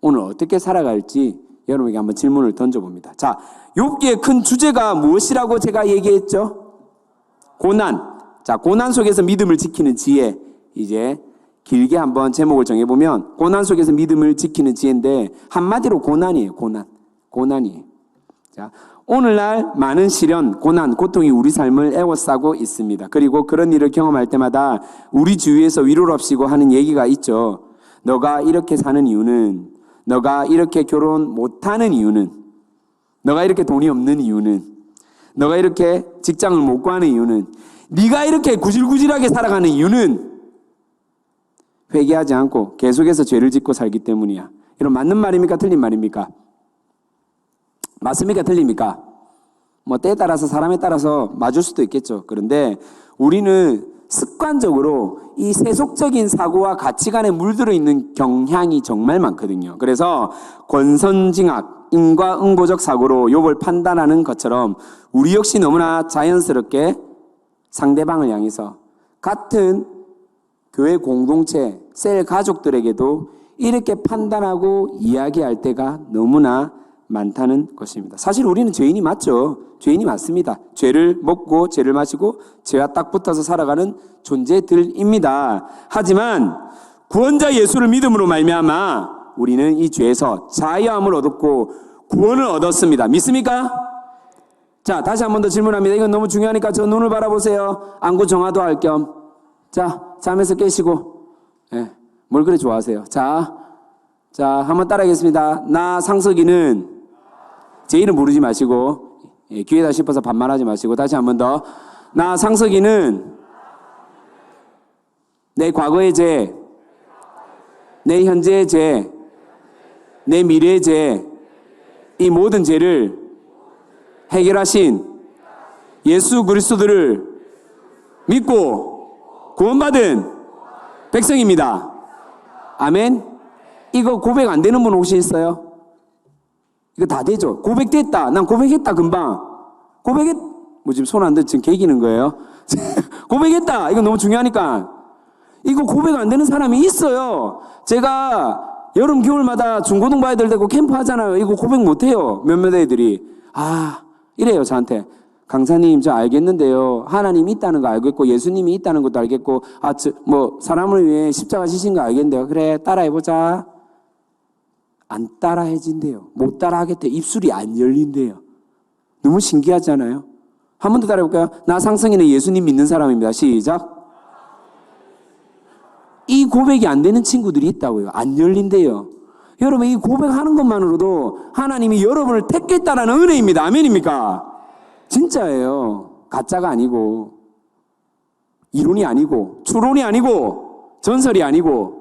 오늘 어떻게 살아갈지 여러분에게 한번 질문을 던져봅니다. 자, 욥기의 큰 주제가 무엇이라고 제가 얘기했죠? 고난. 자, 고난 속에서 믿음을 지키는 지혜. 이제 길게 한번 제목을 정해보면 고난 속에서 믿음을 지키는 지혜인데 한마디로 고난이에요. 고난이에요. 자, 오늘날 많은 시련, 고난, 고통이 우리 삶을 에워싸고 있습니다. 그리고 그런 일을 경험할 때마다 우리 주위에서 위로를 합시고 하는 얘기가 있죠. 너가 이렇게 사는 이유는, 너가 이렇게 결혼 못하는 이유는, 너가 이렇게 돈이 없는 이유는, 너가 이렇게 직장을 못 구하는 이유는, 네가 이렇게 구질구질하게 살아가는 이유는 회개하지 않고 계속해서 죄를 짓고 살기 때문이야. 이런 맞는 말입니까? 틀린 말입니까? 맞습니까? 틀립니까? 뭐 때에 따라서, 사람에 따라서 맞을 수도 있겠죠. 그런데 우리는 습관적으로 이 세속적인 사고와 가치관에 물들어 있는 경향이 정말 많거든요. 그래서 권선징악, 인과응보적 사고로 욥을 판단하는 것처럼 우리 역시 너무나 자연스럽게 상대방을 향해서 같은 교회 공동체, 셀 가족들에게도 이렇게 판단하고 이야기할 때가 너무나 많다는 것입니다. 사실 우리는 죄인이 맞죠. 죄인이 맞습니다. 죄를 먹고 죄를 마시고 죄와 딱 붙어서 살아가는 존재들입니다. 하지만 구원자 예수를 믿음으로 말미암아 우리는 이 죄에서 자유함을 얻었고 구원을 얻었습니다. 믿습니까? 자, 다시 한 번 더 질문합니다. 이건 너무 중요하니까 저 눈을 바라보세요. 안구 정화도 할 겸. 자, 잠에서 깨시고. 뭘 그래 좋아하세요? 자, 한번 따라하겠습니다. 나 상석이는, 제 이름 부르지 마시고, 귀에다 씹어서 반말하지 마시고, 다시 한 번 더. 나 상석이는 내 과거의 죄, 내 현재의 죄, 내 미래의 죄, 이 모든 죄를 해결하신 예수 그리스도를 믿고 구원받은 백성입니다. 아멘. 이거 고백 안 되는 분 혹시 있어요? 이거 다 되죠? 고백됐다. 난 고백했다, 금방. 뭐 지금 손 안 들, 지금 개기는 거예요? 고백했다. 이거 너무 중요하니까. 이거 고백 안 되는 사람이 있어요. 제가 여름, 겨울마다 중고등부 아이들 데리고 캠프 하잖아요. 이거 고백 못 해요. 몇몇 애들이. 이래요, 저한테. 강사님, 저 알겠는데요. 하나님이 있다는 거 알겠고, 예수님이 있다는 것도 알겠고, 사람을 위해 십자가 지신 거 알겠는데요. 그래, 따라해보자. 안 따라해진대요. 못 따라하겠대요. 입술이 안 열린대요. 너무 신기하지 않아요? 한 번 더 따라해볼까요? 나 상승이는 예수님 믿는 사람입니다. 시작. 이 고백이 안 되는 친구들이 있다고요. 안 열린대요. 여러분, 이 고백하는 것만으로도 하나님이 여러분을 택했다라는 은혜입니다. 아멘입니까? 진짜예요. 가짜가 아니고, 이론이 아니고, 추론이 아니고, 전설이 아니고,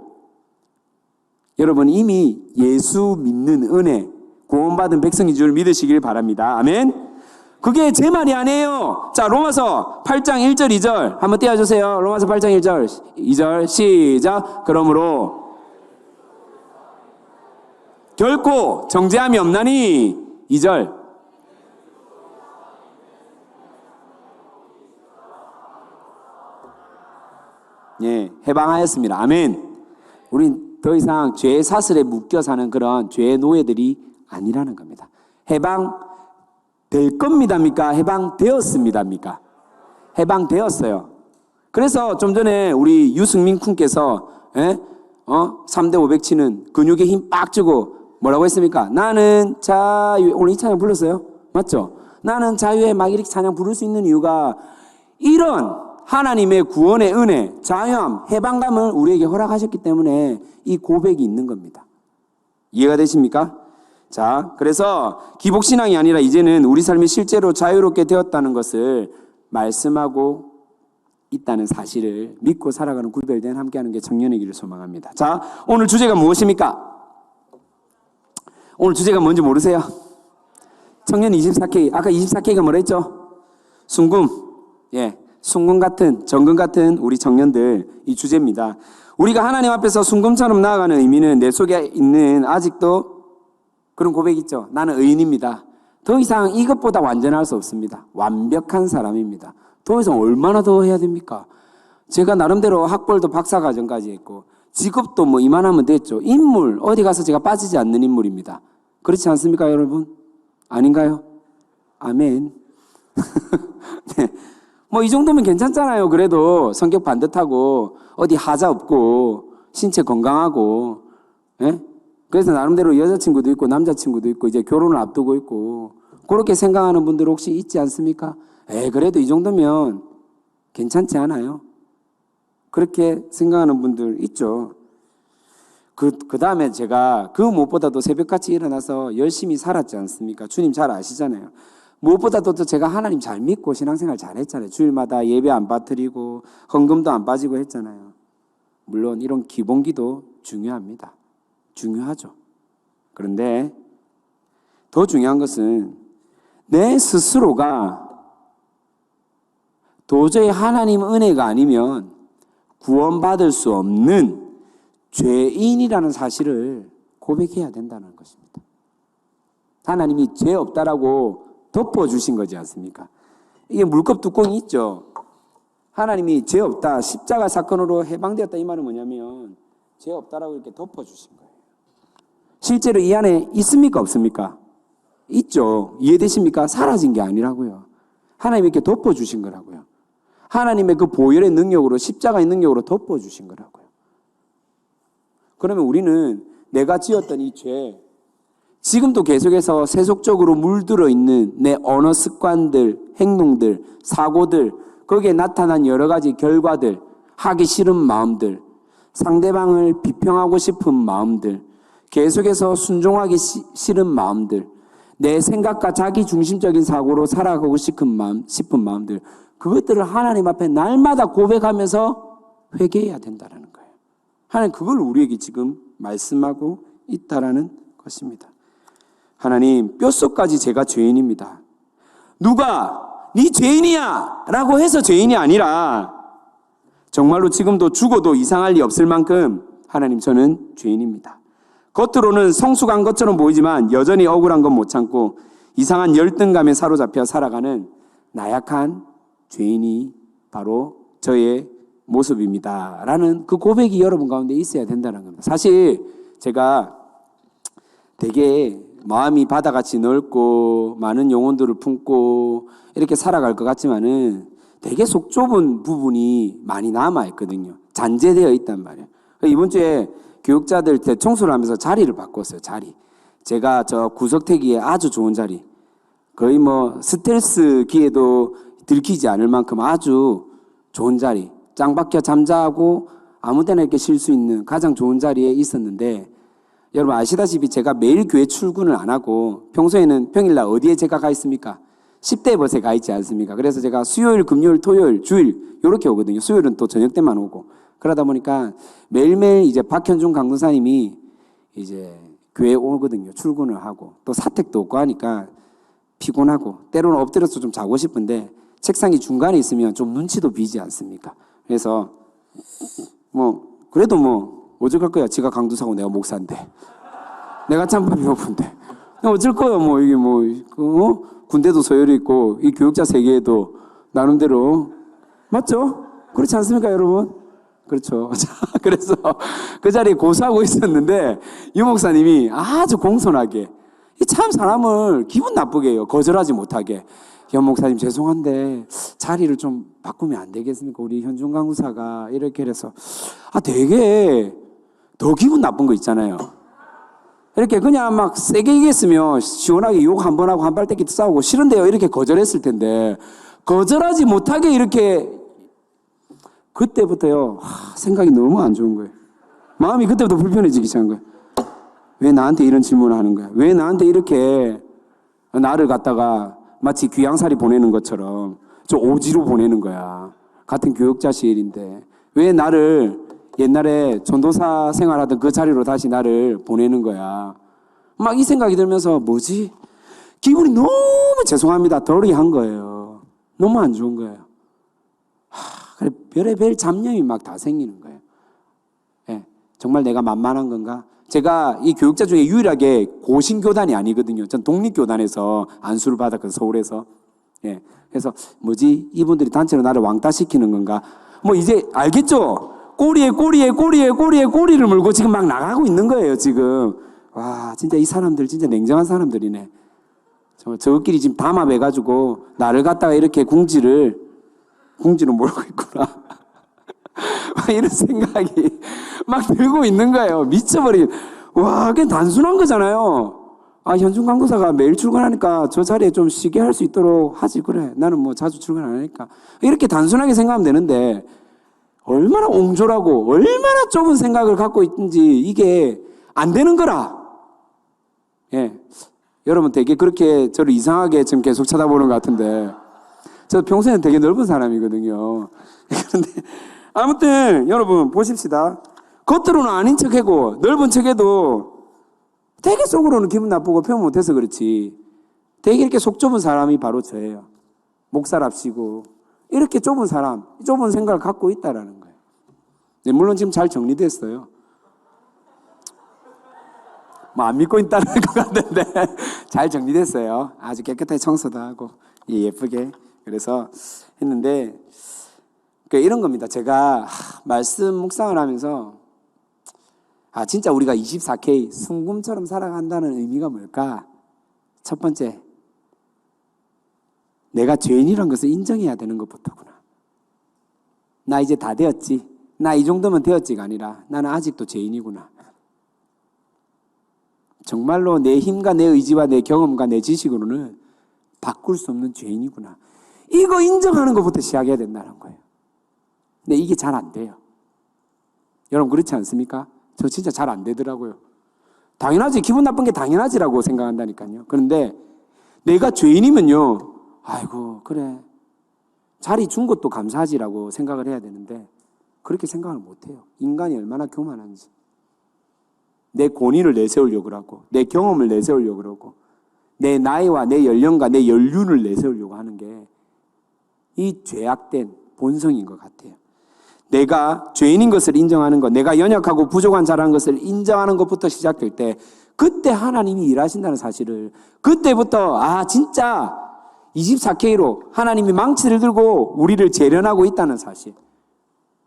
여러분 이미 예수 믿는 은혜, 구원받은 백성인 줄 믿으시길 바랍니다. 아멘. 그게 제 말이 아니에요. 자, 로마서 8장 1절 2절 한번 띄워주세요. 로마서 8장 1절 2절 시작. 그러므로 결코 정죄함이 없나니 2절 해방하였습니다. 아멘. 우린 더 이상 죄의 사슬에 묶여 사는 그런 죄의 노예들이 아니라는 겁니다. 해방될 겁니다입니까? 해방되었습니다입니까? 해방되었어요. 그래서 좀 전에 우리 유승민 쿤께서 3대 500 치는 근육에 힘 빡 주고 뭐라고 했습니까? 나는 자유, 오늘 이 찬양 불렀어요? 맞죠? 나는 자유에 막 이렇게 찬양 부를 수 있는 이유가 이런 하나님의 구원의 은혜, 자유함, 해방감을 우리에게 허락하셨기 때문에 이 고백이 있는 겁니다. 이해가 되십니까? 자, 그래서 기복신앙이 아니라 이제는 우리 삶이 실제로 자유롭게 되었다는 것을 말씀하고 있다는 사실을 믿고 살아가는 구별된 함께하는 게 청년의 길을 소망합니다. 자, 오늘 주제가 무엇입니까? 오늘 주제가 뭔지 모르세요? 청년 24K. 아까 24K가 뭐라 했죠? 순금. 순금 같은, 정금 같은 우리 청년들, 이 주제입니다. 우리가 하나님 앞에서 순금처럼 나아가는 의미는 내 속에 있는 아직도 그런 고백이 있죠. 나는 의인입니다. 더 이상 이것보다 완전할 수 없습니다. 완벽한 사람입니다. 더 이상 얼마나 더 해야 됩니까? 제가 나름대로 학벌도 박사과정까지 했고 직업도 뭐 이만하면 됐죠. 인물, 어디 가서 제가 빠지지 않는 인물입니다. 그렇지 않습니까, 여러분? 아닌가요? 아멘. 네. 뭐 이 정도면 괜찮잖아요. 그래도 성격 반듯하고 어디 하자 없고 신체 건강하고 그래서 나름대로 여자친구도 있고 남자친구도 있고 이제 결혼을 앞두고 있고 그렇게 생각하는 분들 혹시 있지 않습니까? 그래도 이 정도면 괜찮지 않아요? 그렇게 생각하는 분들 있죠. 그 다음에 제가 그 무엇보다도 새벽같이 일어나서 열심히 살았지 않습니까? 주님 잘 아시잖아요. 무엇보다도 제가 하나님 잘 믿고 신앙생활 잘 했잖아요. 주일마다 예배 안 빠뜨리고 헌금도 안 빠지고 했잖아요. 물론 이런 기본기도 중요합니다. 중요하죠. 그런데 더 중요한 것은 내 스스로가 도저히 하나님 은혜가 아니면 구원받을 수 없는 죄인이라는 사실을 고백해야 된다는 것입니다. 하나님이 죄 없다라고 덮어주신 거지 않습니까? 이게 물컵 뚜껑이 있죠. 하나님이 죄 없다, 십자가 사건으로 해방되었다 이 말은 뭐냐면 죄 없다라고 이렇게 덮어주신 거예요. 실제로 이 안에 있습니까? 없습니까? 있죠. 이해되십니까? 사라진 게 아니라고요. 하나님이 이렇게 덮어주신 거라고요. 하나님의 그 보혈의 능력으로 십자가의 능력으로 덮어주신 거라고요. 그러면 우리는 내가 지었던 이 죄, 지금도 계속해서 세속적으로 물들어 있는 내 언어 습관들, 행동들, 사고들, 거기에 나타난 여러 가지 결과들, 하기 싫은 마음들, 상대방을 비평하고 싶은 마음들, 계속해서 순종하기 싫은 마음들, 내 생각과 자기 중심적인 사고로 살아가고 싶은 마음들, 그것들을 하나님 앞에 날마다 고백하면서 회개해야 된다는 거예요. 하나님 그걸 우리에게 지금 말씀하고 있다라는 것입니다. 하나님, 뼛속까지 제가 죄인입니다. 누가 네 죄인이야 라고 해서 죄인이 아니라 정말로 지금도 죽어도 이상할 리 없을 만큼 하나님 저는 죄인입니다. 겉으로는 성숙한 것처럼 보이지만 여전히 억울한 건 못 참고 이상한 열등감에 사로잡혀 살아가는 나약한 죄인이 바로 저의 모습입니다. 라는 그 고백이 여러분 가운데 있어야 된다는 겁니다. 사실 제가 되게 마음이 바다같이 넓고 많은 영혼들을 품고 이렇게 살아갈 것 같지만은 되게 속 좁은 부분이 많이 남아있거든요. 잔재되어 있단 말이에요. 이번 주에 교육자들 때 청소를 하면서 자리를 바꿨어요. 자리. 제가 저 구석태기에 아주 좋은 자리. 거의 뭐 스텔스 기에도 들키지 않을 만큼 아주 좋은 자리. 짱 박혀 잠자고 아무 데나 이렇게 쉴 수 있는 가장 좋은 자리에 있었는데 여러분 아시다시피 제가 매일 교회 출근을 안 하고 평소에는 평일날 어디에 제가 가 있습니까? 10대 버스에 가 있지 않습니까? 그래서 제가 수요일, 금요일, 토요일, 주일 이렇게 오거든요. 수요일은 또 저녁 때만 오고 그러다 보니까 매일매일 이제 박현중 강도사님이 이제 교회에 오거든요. 출근을 하고 또 사택도 없고 하니까 피곤하고 때로는 엎드려서 좀 자고 싶은데 책상이 중간에 있으면 좀 눈치도 비지 않습니까? 그래서 뭐 그래도 뭐 어쩔 거야. 지가 강도사고 내가 목사인데 내가 참 배고픈데 어쩔 거야. 뭐 이게 뭐 군대도 소열이 있고 이 교육자 세계에도 나름대로 맞죠? 그렇지 않습니까, 여러분? 그렇죠. 그래서 그 자리에 고수하고 있었는데 유 목사님이 아주 공손하게 참 사람을 기분 나쁘게 해요. 거절하지 못하게. 현 목사님 죄송한데 자리를 좀 바꾸면 안 되겠습니까? 우리 현중 강사가 이렇게 해서 되게 더 기분 나쁜 거 있잖아요. 이렇게 그냥 막 세게 얘기했으면 시원하게 욕 한 번 하고 한 발대기 싸우고 싫은데요 이렇게 거절했을 텐데 거절하지 못하게 이렇게 그때부터요 생각이 너무 안 좋은 거예요. 마음이 그때부터 불편해지기 시작한 거예요. 왜 나한테 이런 질문을 하는 거야? 왜 나한테 이렇게 나를 갖다가 마치 귀양살이 보내는 것처럼 저 오지로 보내는 거야. 같은 교육자실인데 왜 나를 옛날에 전도사 생활하던 그 자리로 다시 나를 보내는 거야. 막 이 생각이 들면서 뭐지? 기분이 너무 죄송합니다. 덜이한 거예요. 너무 안 좋은 거예요. 그래 별의별 잡념이 막 다 생기는 거예요. 예, 정말 내가 만만한 건가? 제가 이 교육자 중에 유일하게 고신교단이 아니거든요. 전 독립교단에서 안수를 받았거든요. 서울에서. 예, 그래서 뭐지? 이분들이 단체로 나를 왕따시키는 건가? 뭐 이제 알겠죠? 꼬리를 물고 지금 막 나가고 있는 거예요, 지금. 와, 진짜 이 사람들 진짜 냉정한 사람들이네. 정말 저끼리 지금 담합해가지고 나를 갖다가 이렇게 궁지를 몰고 있구나. 이런 생각이 막 들고 있는 거예요. 미쳐버린. 와, 그게 단순한 거잖아요. 현중 강도사가 매일 출근하니까 저 자리에 좀 쉬게 할 수 있도록 하지. 그래. 나는 뭐 자주 출근 안 하니까. 이렇게 단순하게 생각하면 되는데 얼마나 옹졸하고 얼마나 좁은 생각을 갖고 있든지 이게 안 되는 거라. 예. 여러분 되게 그렇게 저를 이상하게 지금 계속 쳐다보는 것 같은데 저 평소에는 되게 넓은 사람이거든요. 그런데 아무튼 여러분 보십시다. 겉으로는 아닌 척하고 넓은 척해도 되게 속으로는 기분 나쁘고 표현 못해서 그렇지. 되게 이렇게 속 좁은 사람이 바로 저예요. 목사랍시고 이렇게 좁은 사람, 좁은 생각을 갖고 있다라는 거예요. 네, 물론 지금 잘 정리됐어요. 뭐 안 믿고 있다는 것 같은데 잘 정리됐어요. 아주 깨끗하게 청소도 하고 예쁘게 그래서 했는데 이런 겁니다. 제가 말씀 묵상을 하면서 진짜 우리가 24K 순금처럼 살아간다는 의미가 뭘까? 첫 번째, 내가 죄인이란 것을 인정해야 되는 것부터구나. 나 이제 다 되었지. 나 이 정도면 되었지가 아니라 나는 아직도 죄인이구나. 정말로 내 힘과 내 의지와 내 경험과 내 지식으로는 바꿀 수 없는 죄인이구나. 이거 인정하는 것부터 시작해야 된다는 거예요. 근데 이게 잘 안 돼요. 여러분 그렇지 않습니까? 저 진짜 잘 안 되더라고요. 당연하지. 기분 나쁜 게 당연하지라고 생각한다니까요. 그런데 내가 죄인이면요. 아이고 그래. 자리 준 것도 감사하지라고 생각을 해야 되는데 그렇게 생각을 못해요. 인간이 얼마나 교만한지. 내 권위를 내세우려고 하고 내 경험을 내세우려고 하고 내 나이와 내 연령과 내 연륜을 내세우려고 하는 게 이 죄악된 본성인 것 같아요. 내가 죄인인 것을 인정하는 것, 내가 연약하고 부족한 자라는 것을 인정하는 것부터 시작될 때 그때 하나님이 일하신다는 사실을, 그때부터 진짜 24K로 하나님이 망치를 들고 우리를 재련하고 있다는 사실,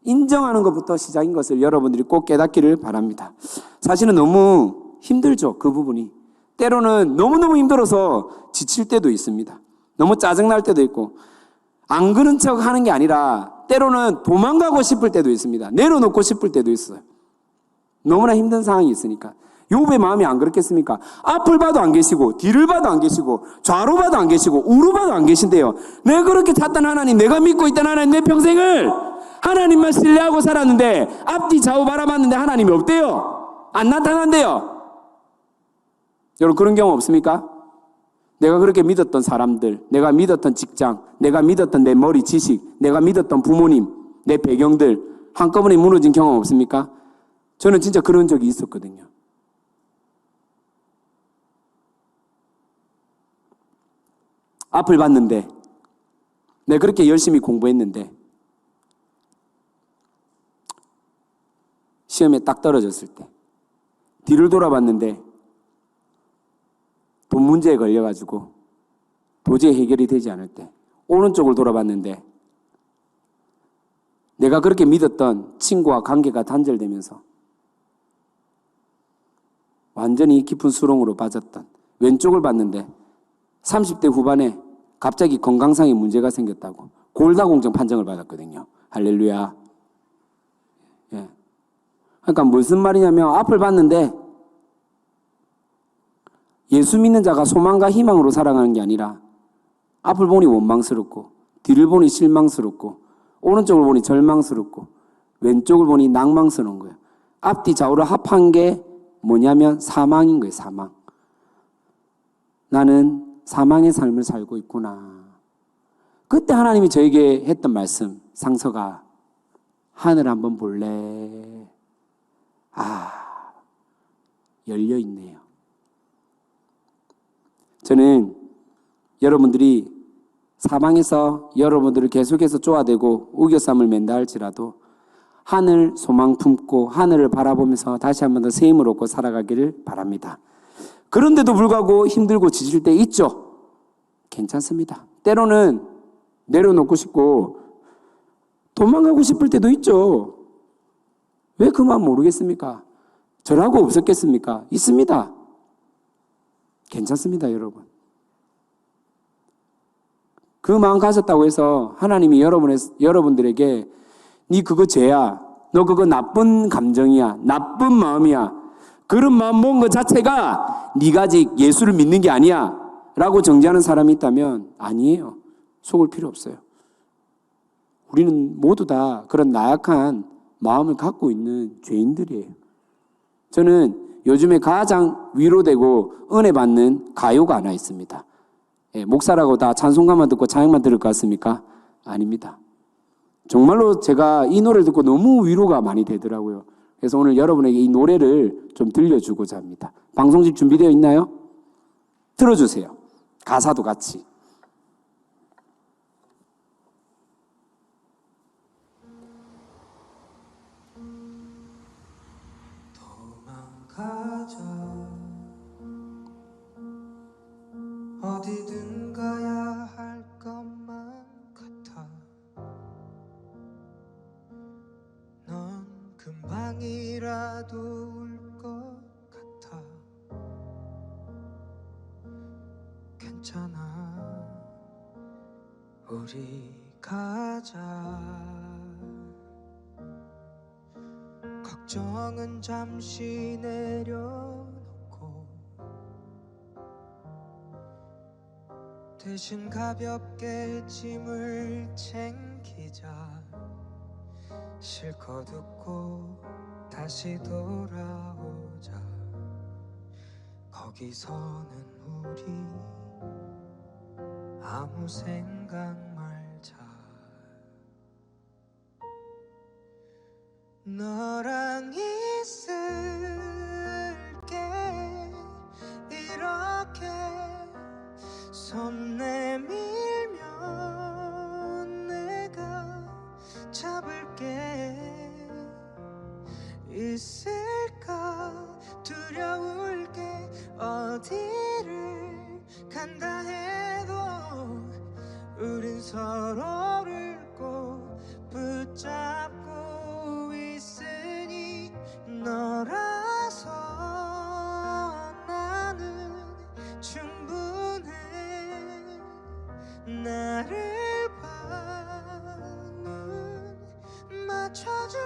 인정하는 것부터 시작인 것을 여러분들이 꼭 깨닫기를 바랍니다. 사실은 너무 힘들죠, 그 부분이. 때로는 너무너무 힘들어서 지칠 때도 있습니다. 너무 짜증날 때도 있고, 안 그런 척 하는 게 아니라 때로는 도망가고 싶을 때도 있습니다. 내려놓고 싶을 때도 있어요. 너무나 힘든 상황이 있으니까. 욥의 마음이 안 그렇겠습니까? 앞을 봐도 안 계시고, 뒤를 봐도 안 계시고, 좌로 봐도 안 계시고, 우로 봐도 안 계신데요. 내가 그렇게 찾던 하나님, 내가 믿고 있던 하나님, 내 평생을 하나님만 신뢰하고 살았는데 앞뒤 좌우 바라봤는데 하나님이 없대요. 안 나타난대요. 여러분, 그런 경우 없습니까? 내가 그렇게 믿었던 사람들, 내가 믿었던 직장, 내가 믿었던 내 머리 지식, 내가 믿었던 부모님, 내 배경들 한꺼번에 무너진 경험 없습니까? 저는 진짜 그런 적이 있었거든요. 앞을 봤는데, 내가 그렇게 열심히 공부했는데 시험에 딱 떨어졌을 때, 뒤를 돌아봤는데 돈 문제에 걸려가지고 도저히 해결이 되지 않을 때, 오른쪽을 돌아봤는데 내가 그렇게 믿었던 친구와 관계가 단절되면서 완전히 깊은 수렁으로 빠졌던, 왼쪽을 봤는데 30대 후반에 갑자기 건강상의 문제가 생겼다고 골다공증 판정을 받았거든요. 할렐루야. 예. 그러니까 무슨 말이냐면, 앞을 봤는데 예수 믿는 자가 소망과 희망으로 살아가는 게 아니라 앞을 보니 원망스럽고, 뒤를 보니 실망스럽고, 오른쪽을 보니 절망스럽고, 왼쪽을 보니 낭망스러운 거예요. 앞뒤 좌우를 합한 게 뭐냐면 사망인 거예요. 사망. 나는 사망의 삶을 살고 있구나. 그때 하나님이 저에게 했던 말씀, 상서가 하늘 한번 볼래? 열려있네요. 저는 여러분들이 사망에서 여러분들을 계속해서 쪼아대고 우겨쌈을 맨다 할지라도 하늘 소망 품고 하늘을 바라보면서 다시 한번 더 새 힘을 얻고 살아가기를 바랍니다. 그런데도 불구하고 힘들고 지칠 때 있죠. 괜찮습니다. 때로는 내려놓고 싶고 도망가고 싶을 때도 있죠. 왜 그 마음 모르겠습니까? 저라고 없었겠습니까? 있습니다. 괜찮습니다, 여러분. 그 마음 가졌다고 해서 하나님이 여러분들에게 네 그거 죄야, 너 그거 나쁜 감정이야, 나쁜 마음이야, 그런 마음 먹은 것 자체가 네가 아직 예수를 믿는 게 아니야 라고 정죄하는 사람이 있다면 아니에요. 속을 필요 없어요. 우리는 모두 다 그런 나약한 마음을 갖고 있는 죄인들이에요. 저는 요즘에 가장 위로되고 은혜 받는 가요가 하나 있습니다. 목사라고 다 찬송가만 듣고 찬양만 들을 것 같습니까? 아닙니다. 정말로 제가 이 노래를 듣고 너무 위로가 많이 되더라고요. 그래서 오늘 여러분에게 이 노래를 좀 들려주고자 합니다. 방송집 준비되어 있나요? 틀어주세요. 가사도 같이. 도망가자, 어디든 가야 할 것만 같아. 넌 금방이라도 올 것 같아. 괜찮아, 우리 가자. 걱정은 잠시 내려놓고 대신 가볍게 짐을 챙기자. 실컷 웃고 다시 돌아오자. 거기서는 우리 아무 생각 말자. 너랑 있을게, 이렇게 손 내밀면 내가 잡을게. 어디를 간다 해도 우린 서로를 꼭 붙잡고 있으니 너라서 나는 충분해. 나를 봐, 눈 맞춰줄래?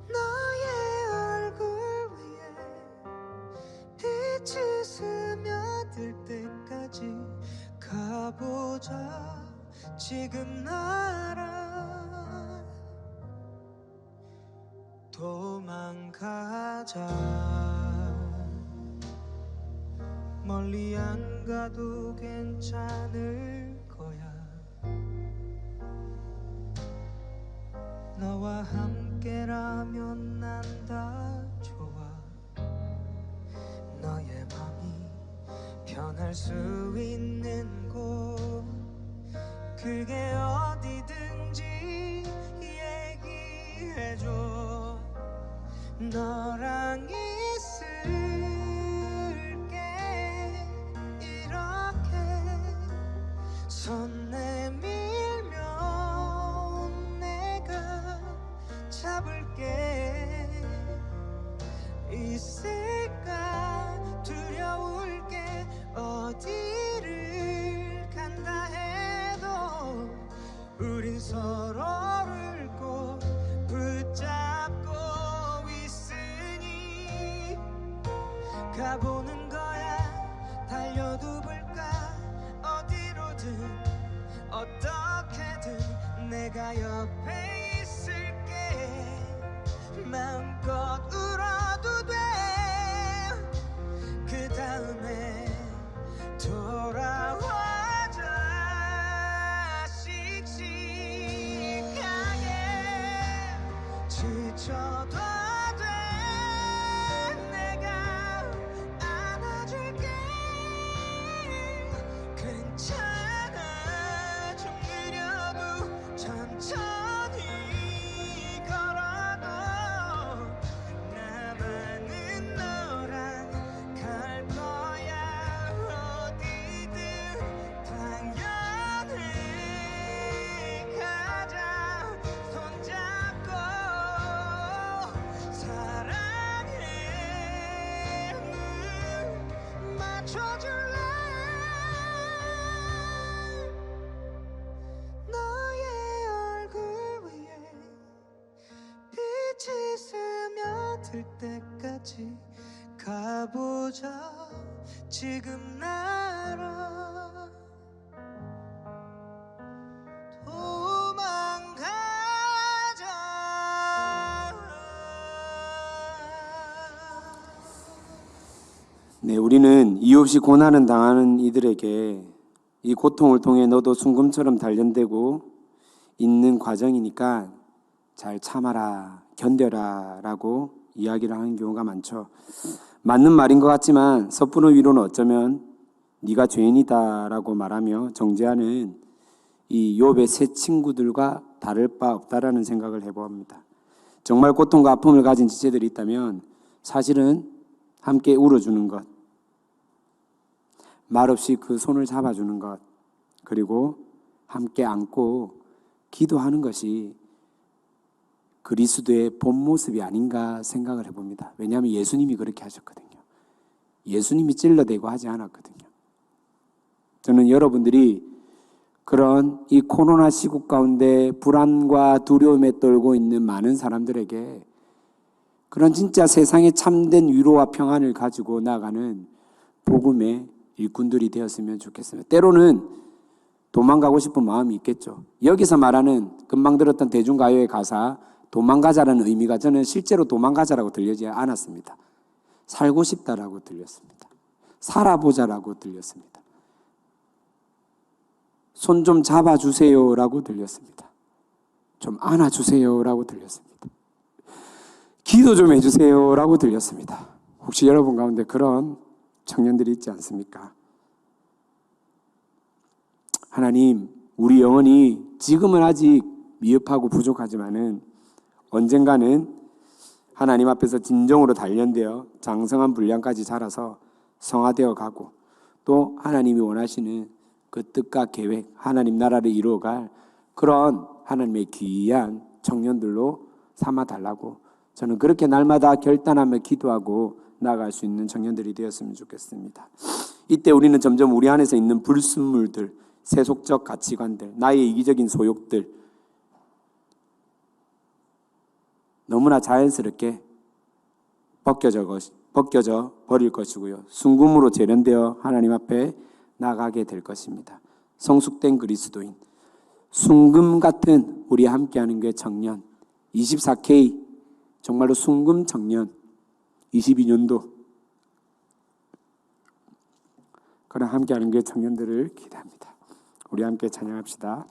너의 얼굴 위에 빛이 스며들 때까지 가보자. 지금 나랑 도망가자. 멀리 안 가도 괜찮을 거야. 너와 함께라면 난 다 좋아. 너의 맘이 변할 수 있는 곳, 그게 어디든지 얘기해줘. 너랑 있을게. 이렇게 손 내밀면 내가 잡을게. 있을까 두려울 게. 어디를 간다 해도 우린 서로를 꼭 붙잡고 있으니 가보는 거야. 달려도 볼까. 어디로든 어떻게든 내가 옆에 있을게. 마음껏 울어도 돼. 그 다음에 돌아와자. 씩씩하게 지쳐도 돼. 내가 안아줄게. 괜찮아. 좀 느려도 천천히 걸어도 나만은 너랑 갈 거야. 어디든 당연히 가자. 손잡고 사랑해. 눈 맞춰줄래? 너의 얼굴 위에 빛이 스며들 때까지 가보자. 지금 나랑 도망가자. 네, 우리는 이유 없이 고난을 당하는 이들에게 이 고통을 통해 너도 순금처럼 단련되고 있는 과정이니까 잘 참아라, 견뎌라 라고 이야기를 하는 경우가 많죠. 맞는 말인 것 같지만 섣부른 위로는 어쩌면 네가 죄인이다 라고 말하며 정죄하는 이 욥의 세 친구들과 다를 바 없다라는 생각을 해봅니다. 정말 고통과 아픔을 가진 지체들이 있다면 사실은 함께 울어주는 것, 말없이 그 손을 잡아주는 것, 그리고 함께 안고 기도하는 것이 그리스도의 본 모습이 아닌가 생각을 해봅니다. 왜냐하면 예수님이 그렇게 하셨거든요. 예수님이 찔러대고 하지 않았거든요. 저는 여러분들이 그런 이 코로나 시국 가운데 불안과 두려움에 떨고 있는 많은 사람들에게 그런 진짜 세상의 참된 위로와 평안을 가지고 나가는 복음의 일꾼들이 되었으면 좋겠습니다. 때로는 도망가고 싶은 마음이 있겠죠. 여기서 말하는 금방 들었던 대중가요의 가사 도망가자라는 의미가 저는 실제로 도망가자라고 들리지 않았습니다. 살고 싶다라고 들렸습니다. 살아보자라고 들렸습니다. 손 좀 잡아주세요라고 들렸습니다. 좀 안아주세요라고 들렸습니다. 기도 좀 해주세요라고 들렸습니다. 혹시 여러분 가운데 그런 청년들이 있지 않습니까? 하나님, 우리 영혼이 지금은 아직 미흡하고 부족하지만은 언젠가는 하나님 앞에서 진정으로 단련되어 장성한 분량까지 자라서 성화되어 가고 또 하나님이 원하시는 그 뜻과 계획, 하나님 나라를 이루어갈 그런 하나님의 귀한 청년들로 삼아달라고 저는 그렇게 날마다 결단하며 기도하고 나아갈 수 있는 청년들이 되었으면 좋겠습니다. 이때 우리는 점점 우리 안에서 있는 불순물들, 세속적 가치관들, 나의 이기적인 소욕들 너무나 자연스럽게 벗겨져 버릴 것이고요. 순금으로 재련되어 하나님 앞에 나가게 될 것입니다. 성숙된 그리스도인, 순금 같은 우리 함께하는 교회 청년, 24K 정말로 순금 청년, 22년도 그런 함께하는 교회 청년들을 기대합니다. 우리 함께 찬양합시다.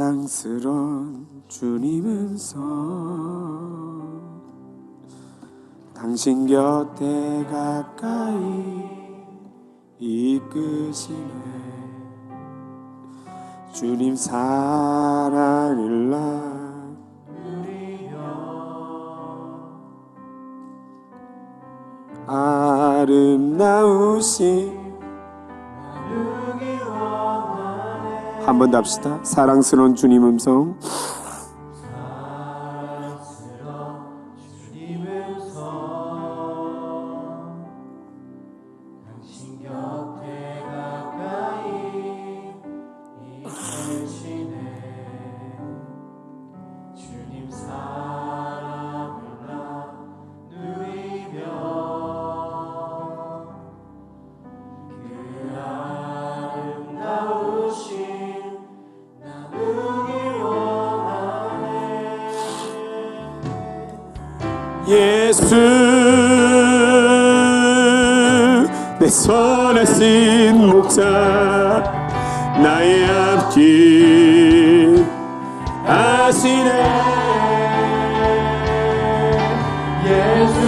사랑스러운 주님 음성 당신 곁에 가까이 이끄시네 주님 사랑을 나누리며 아름다우신 한 번 더 합시다. 사랑스러운 주님 음성 당신 곁에 가까이 이끄시네 주님 사랑을 나누리며 그 아름다우신 예수 내 선하신 목자 나의 앞길 아시네 예수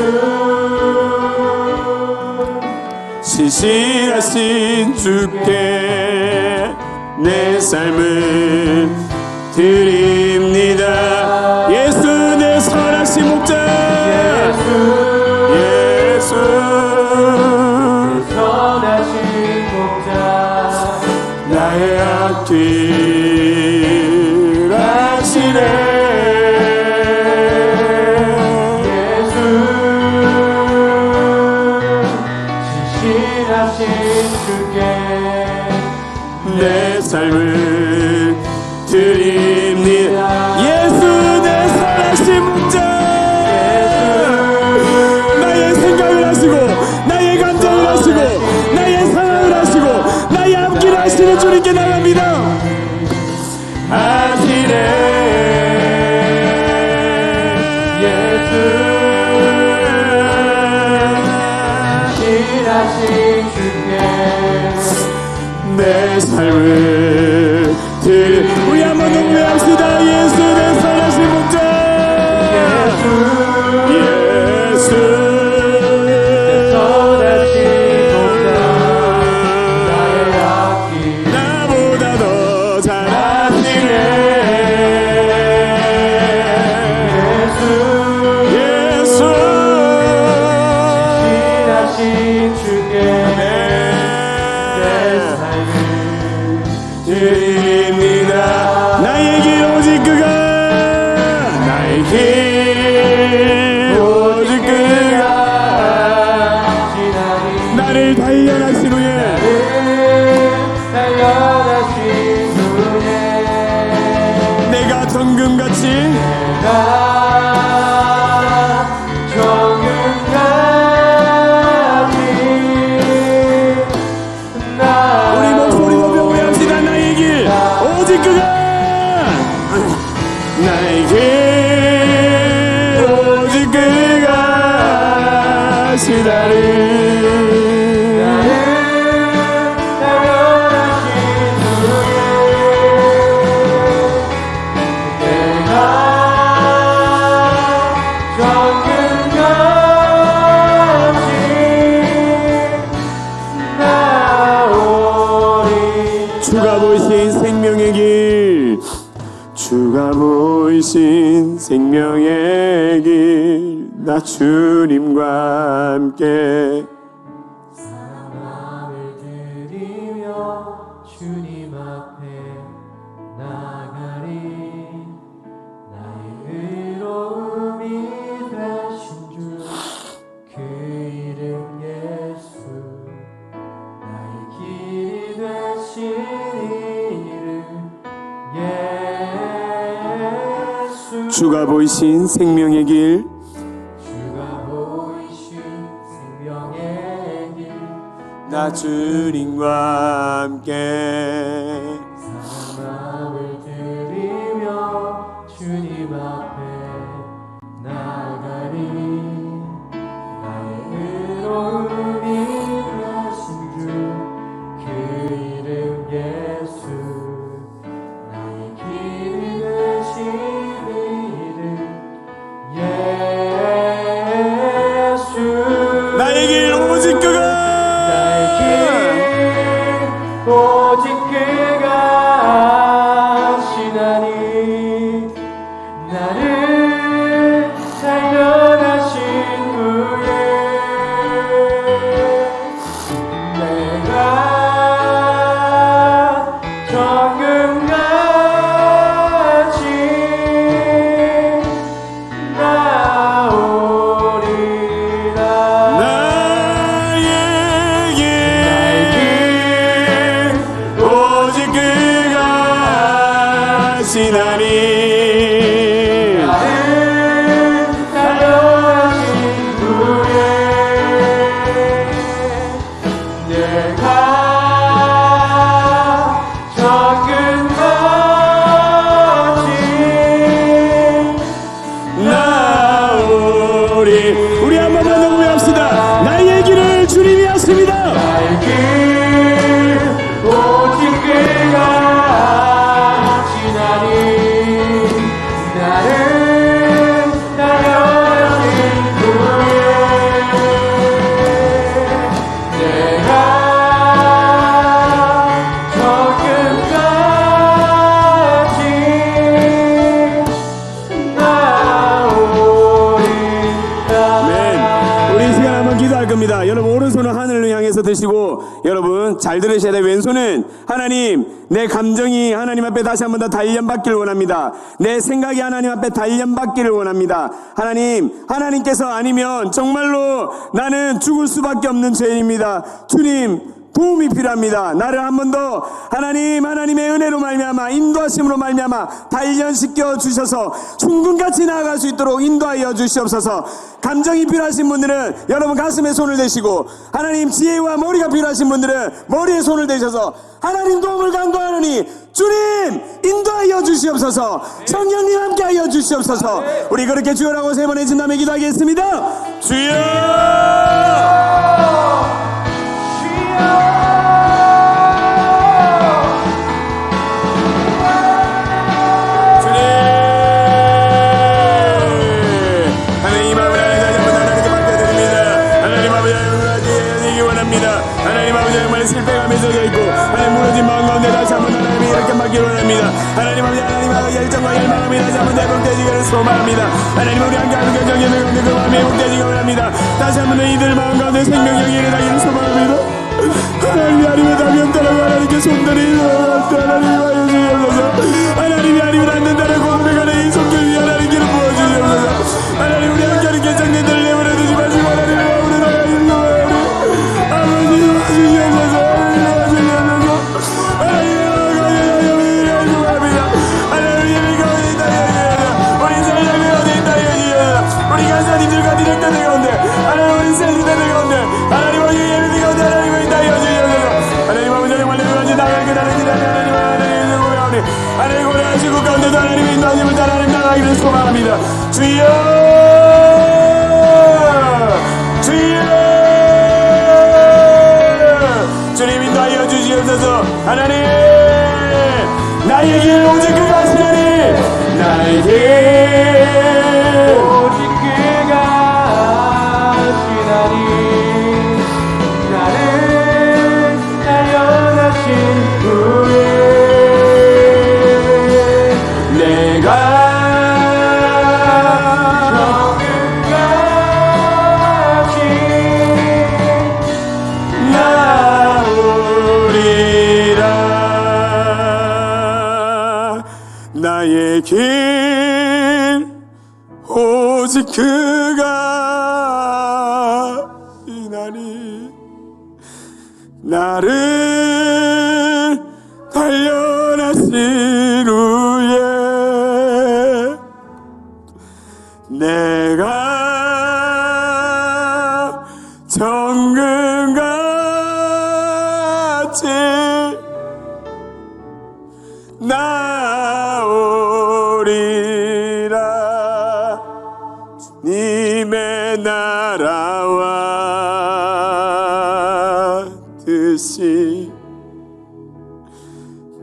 신실하신 주께 내 삶을 드립니다 예수 내 선하신 목자 예수 선하신 목자 나의 앞길 아시네 예수 신실하신 주께 내 삶을 드립니다 예수 내 선하신 목자 나의 생각을 하시고 나의 감정을 하시고 나의 상황을 하시고 나의 앞길을 하시는 주님께 나갑니다 아시네 예수 신실하신 주께 내 삶을 우리 한번 노래합시다 예수 내 선하신 목자 예수 선하신 목자 나의 앞길 나보다 더 잘하시네 예수 신실하신 주께 내 삶을 드립니다 나의 길 오직 그가 나의 길 오직 그가 나를 단련하신 후에 달려가신 후에 내가 정금같이 나 정금같이 우리 목소리 높여 외합시다 나의 길 오직 그가 나의 길 오직 그가 시다를 달려가신 후에 내가 나 주님과 함께 마음을 드리며 주님 앞에 나가리. 나의 의로움이 되신 주 그 이름 예수. 나의 길이 되신 이름 예수. 주가 보이신 생명의 길 주가 보이신 생명의 길. 나 주님과 함께 마음을 드리며 주님 앞에 나가리. 나의 의로움이 되신 주 그 이름 예수. 나의 길이 되신 이름 예수. 나의 길 오직 그가 나의 길 오직 그가 아시나니. 나를 살려가신 후에 내가 정금같이 나오리라. 나의 길 오직 그가 아시나니 나를 살려가신 후에 내가 정금같이 나오리. 우리 한 번만 더 고백합시다. 나의 길을 주님이 하십니다. 나의 길 오직 그가 아시나니. 나를 살려가신 후에 내가 정금같이 나오리라. 아멘. 우리 이 시간 한번 기도할 겁니다. 여러분 오른손은 하늘을 향해서 드시고 여러분 잘 들으셔야 돼요. 왼손은 하나님 내 감정이 하나님 앞에 다시 한번 더 단련받기를 원합니다. 내 생각이 하나님 앞에 단련받기를 원합니다. 하나님께서 아니면 정말로 나는 죽을 수밖에 없는 죄인입니다. 주님 도움이 필요합니다. 나를 한 번 더 하나님의 은혜로 말미암아 인도하심으로 말미암아 단련시켜 주셔서 충분같이 나아갈 수 있도록 인도하여 주시옵소서. 감정이 필요하신 분들은 여러분 가슴에 손을 대시고 하나님 지혜와 머리가 필요하신 분들은 머리에 손을 대셔서 하나님 도움을 간구하노니 주님 인도하여 주시옵소서. 성령님 함께하여 주시옵소서. 우리 그렇게 주여라고 세 번 해준 다음에 기도하겠습니다. 주여 실패감에 젖어 있고 하나님 무너진 마음 가운데 다시 한번 하나님이 이렇게 맡기를 원합니다. 하나님 아버지 열정과 열망함이 다시 한번 회복되기를 소망합니다. 하나님 우리 함께하는 견정의 가운데 그 마음이 회복되기를 원합니다. 다시 한번 이들 마음 가운데 생명력이 일어나기를 소망합니다. 하나님의 답이 없다라고 하나님께 손들이 하나님 주시옵소서. 하나님이 아니면 안 된다는 고백하는 이 손길 위에 하나님께로 부어주시옵소서. 하나님 우리 함께하는 견정들을 내버려두지 마시고 하나님의 마음으로 나가주시옵소서. 아버지 도와주시옵소서. 우리 간사님들과 디렉터들 가운데 하나님 센스들 가운데 하나님 아버지 예배들 가운데 하나님을 인도하여 주시옵소서. 하나님 아버지 정말 내가지 나갈 것 하나님 고려하시고 가운데도 하나님의 인도하심을 따라 하나님 나가기를 소망합니다. 주여 주님 인도하여 주시옵소서. 하나님 나의 길 오직 그가 하시나니 나의 길 오직 그가 아시나니. 나를 살려가신 후에 내가 정금같이 나를 단련하신 후에 내가 정금같이 나오리라. 주님의 나라와 뜻이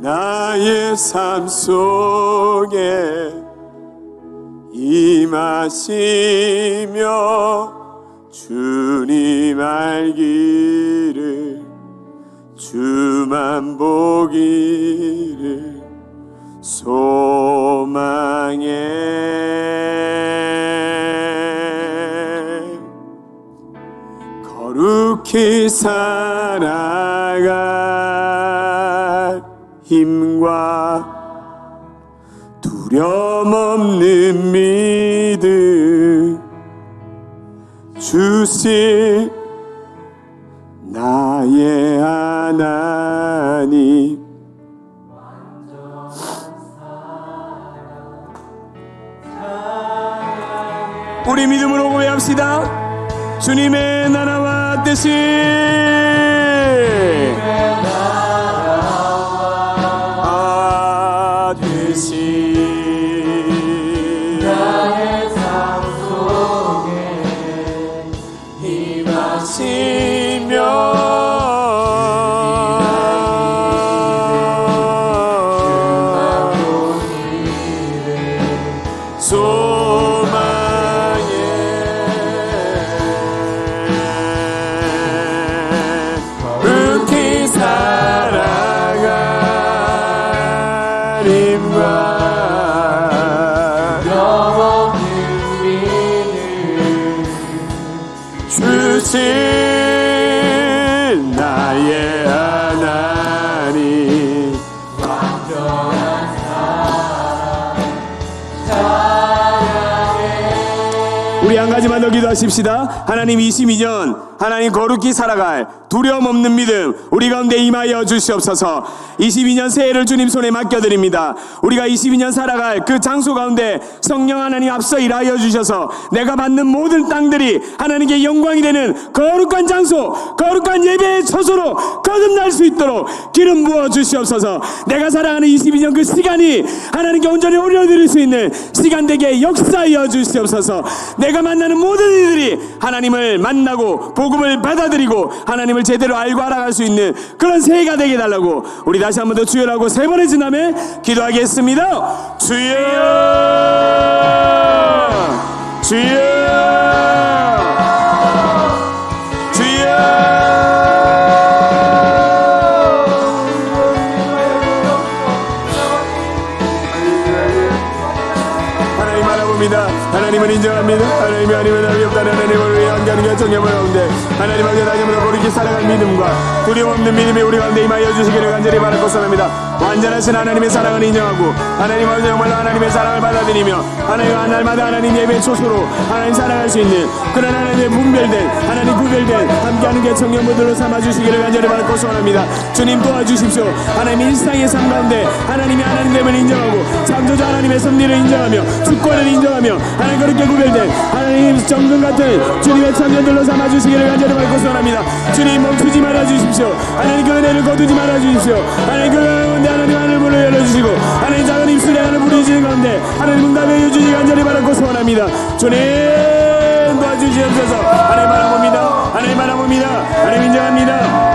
나의 삶 속에 임하시며 주님 알기를 주만 보기를 소망해 거룩히 살아갈 힘과 두려움 없는 믿음 주실 나의 하나님. 우리 믿음으로 고백합시다. 주님의 나라와 뜻이 나의 삶 속에 그렇게 살아갈 힘과 주실 나의 하나님. 우리 한 가지만 더 기도하십시다. 하나님 22년 하나님 거룩히 살아갈 두려움 없는 믿음 우리 가운데 임하여 주시옵소서. 22년 새해를 주님 손에 맡겨드립니다. 우리가 22년 살아갈 그 장소 가운데 성령 하나님 앞서 일하여 주셔서 내가 받는 모든 땅들이 하나님께 영광이 되는 거룩한 장소, 거룩한 예배의 처소로 거듭날 수 있도록 기름 부어 주시옵소서. 내가 살아가는 22년 그 시간이 하나님께 온전히 올려드릴 수 있는 시간 되게 역사하여 주시옵소서. 내가 만나는 모든 이들이 하나님을 만나고 복음을 받아들이고 하나님을 제대로 알고 알아갈 수 있는 그런 새해가 되게 달라고 우리 다시 한 번 더 주여라고 세 번의 지남에 기도하겠습니다. 주여, 주여, 주여. 하나님 알아봅니다. 하나님을 인정합니다. 하나님이 아니면 답이 없다는 하나님을 위해 함께하는 결정해볼 가운데 하나님 앞에 다시 한번 거룩히 살아갈 믿음과 두려움 없는 믿음이 우리 가운데 임하여 주시기를 간절히 바라고 선합니다. 완전하신 하나님의 사랑을 인정하고 하나님 앞에 정말로 하나님의 사랑을 받아들이며 하나님 한 날마다 하나님 예배 초소로 하나님 살아갈 수 있는 그런 하나님의 분별된 하나님 구별된 함께하는 개청년부들로 삼아주시기를 간절히 바라고 소원합니다. 주님 도와주십시오. 하나님 일상의 삶 가운데 하나님이 하나님됨을 인정하고 창조자 하나님의 섭리를 인정하며 주권을 인정하며 하나님 그렇게 구별된 하나님 정금 같은 주님의 청년들로 삼아주시기를 간절히 바라고 소원합니다. 주님 멈추지 말아주십시오. 하나님 그 은혜를 거두지 말아주십시오. 하나님 그 가운데 하나님 하늘 문을 열어주시고 하나님 작은 입술에 하늘 부르짖는 가운데 하나님 응답해 주시기 간절히 바라고 소원합니다. 주님 도와주시옵소서. 하나님 바라봅니다. 하나님 바라봅니다. 하나님 인정합니다.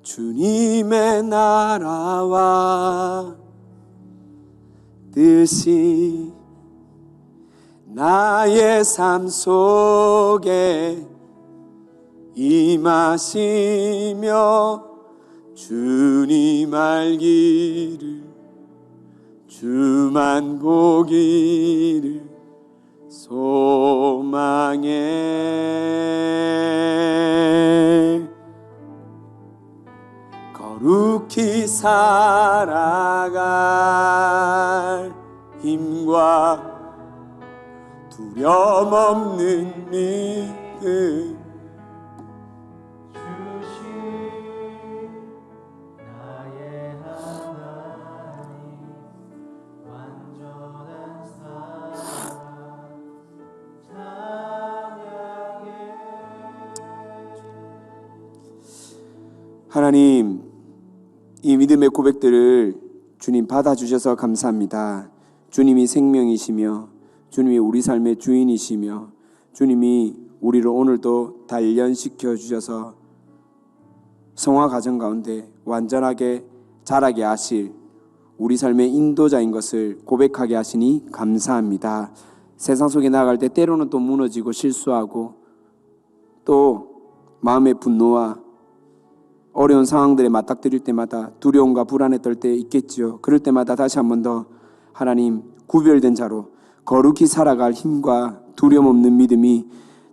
주님의 나라와 뜻이 나의 삶 속에 임하시며 주님 알기를 주만 보기를 소망해 거룩히 살아갈 힘과 두려움 없는 믿음 하나님, 이 믿음의 고백들을 주님 받아주셔서 감사합니다. 주님이 생명이시며 주님이 우리 삶의 주인이시며 주님이 우리를 오늘도 단련시켜 주셔서 성화 과정 가운데 완전하게 자라게 하실 우리 삶의 인도자인 것을 고백하게 하시니 감사합니다. 세상 속에 나아갈 때 때로는 또 무너지고 실수하고 또 마음의 분노와 어려운 상황들에 맞닥뜨릴 때마다 두려움과 불안에 떨 때 있겠지요. 그럴 때마다 다시 한 번 더 하나님 구별된 자로 거룩히 살아갈 힘과 두려움 없는 믿음이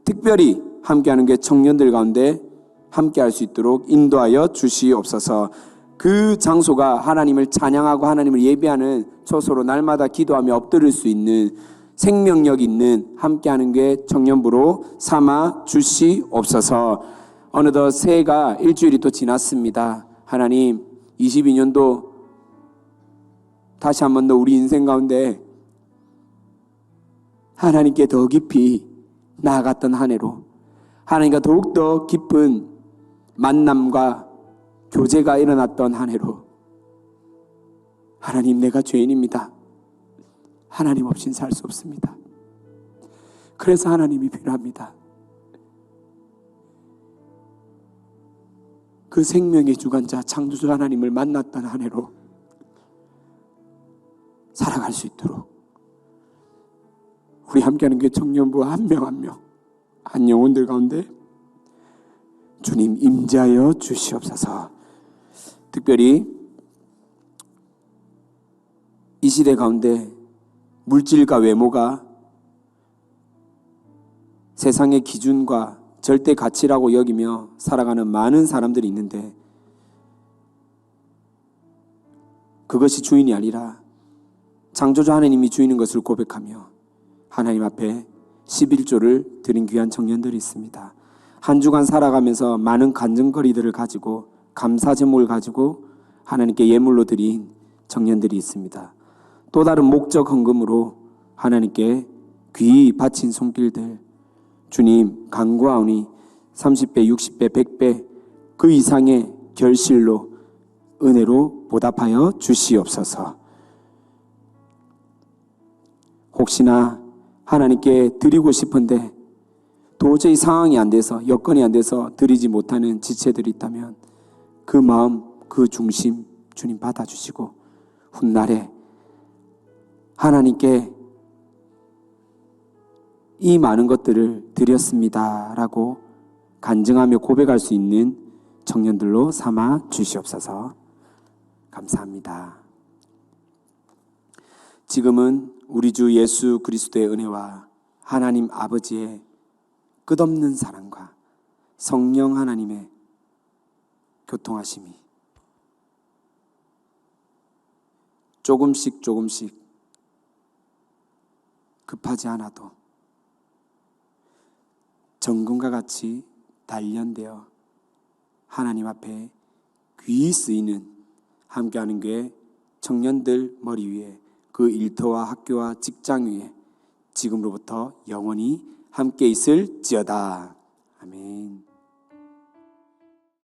특별히 함께하는 게 청년들 가운데 함께할 수 있도록 인도하여 주시옵소서. 그 장소가 하나님을 찬양하고 하나님을 예배하는 처소로 날마다 기도하며 엎드릴 수 있는 생명력 있는 함께하는 게 청년부로 삼아 주시옵소서. 어느덧 새해가 일주일이 또 지났습니다. 하나님 22년도 다시 한 번 더 우리 인생 가운데 하나님께 더 깊이 나아갔던 한 해로 하나님과 더욱더 깊은 만남과 교제가 일어났던 한 해로 하나님 내가 죄인입니다. 하나님 없이는 살 수 없습니다. 그래서 하나님이 필요합니다. 그 생명의 주관자 창조주 하나님을 만났던 한 해로 살아갈 수 있도록 우리 함께하는 게 청년부 한 명 한 명 한 영혼들 가운데 주님 임재하여 주시옵소서. 특별히 이 시대 가운데 물질과 외모가 세상의 기준과 절대 가치라고 여기며 살아가는 많은 사람들이 있는데 그것이 주인이 아니라 창조주 하나님이 주인인 것을 고백하며 하나님 앞에 11조를 드린 귀한 청년들이 있습니다. 한 주간 살아가면서 많은 간증거리들을 가지고 감사 제목을 가지고 하나님께 예물로 드린 청년들이 있습니다. 또 다른 목적 헌금으로 하나님께 귀히 바친 손길들 주님 간구하오니 30배, 60배, 100배 그 이상의 결실로 은혜로 보답하여 주시옵소서. 혹시나 하나님께 드리고 싶은데 도저히 상황이 안 돼서 여건이 안 돼서 드리지 못하는 지체들이 있다면 그 마음, 그 중심 주님 받아주시고 훗날에 하나님께 이 많은 것들을 드렸습니다라고 간증하며 고백할 수 있는 청년들로 삼아 주시옵소서. 감사합니다. 지금은 우리 주 예수 그리스도의 은혜와 하나님 아버지의 끝없는 사랑과 성령 하나님의 교통하심이 조금씩 급하지 않아도 정금과 같이 단련되어 하나님 앞에 귀히 쓰이는 함께하는 교회 청년들 머리 위에 그 일터와 학교와 직장 위에 지금로부터 영원히 함께 있을지어다. 아멘.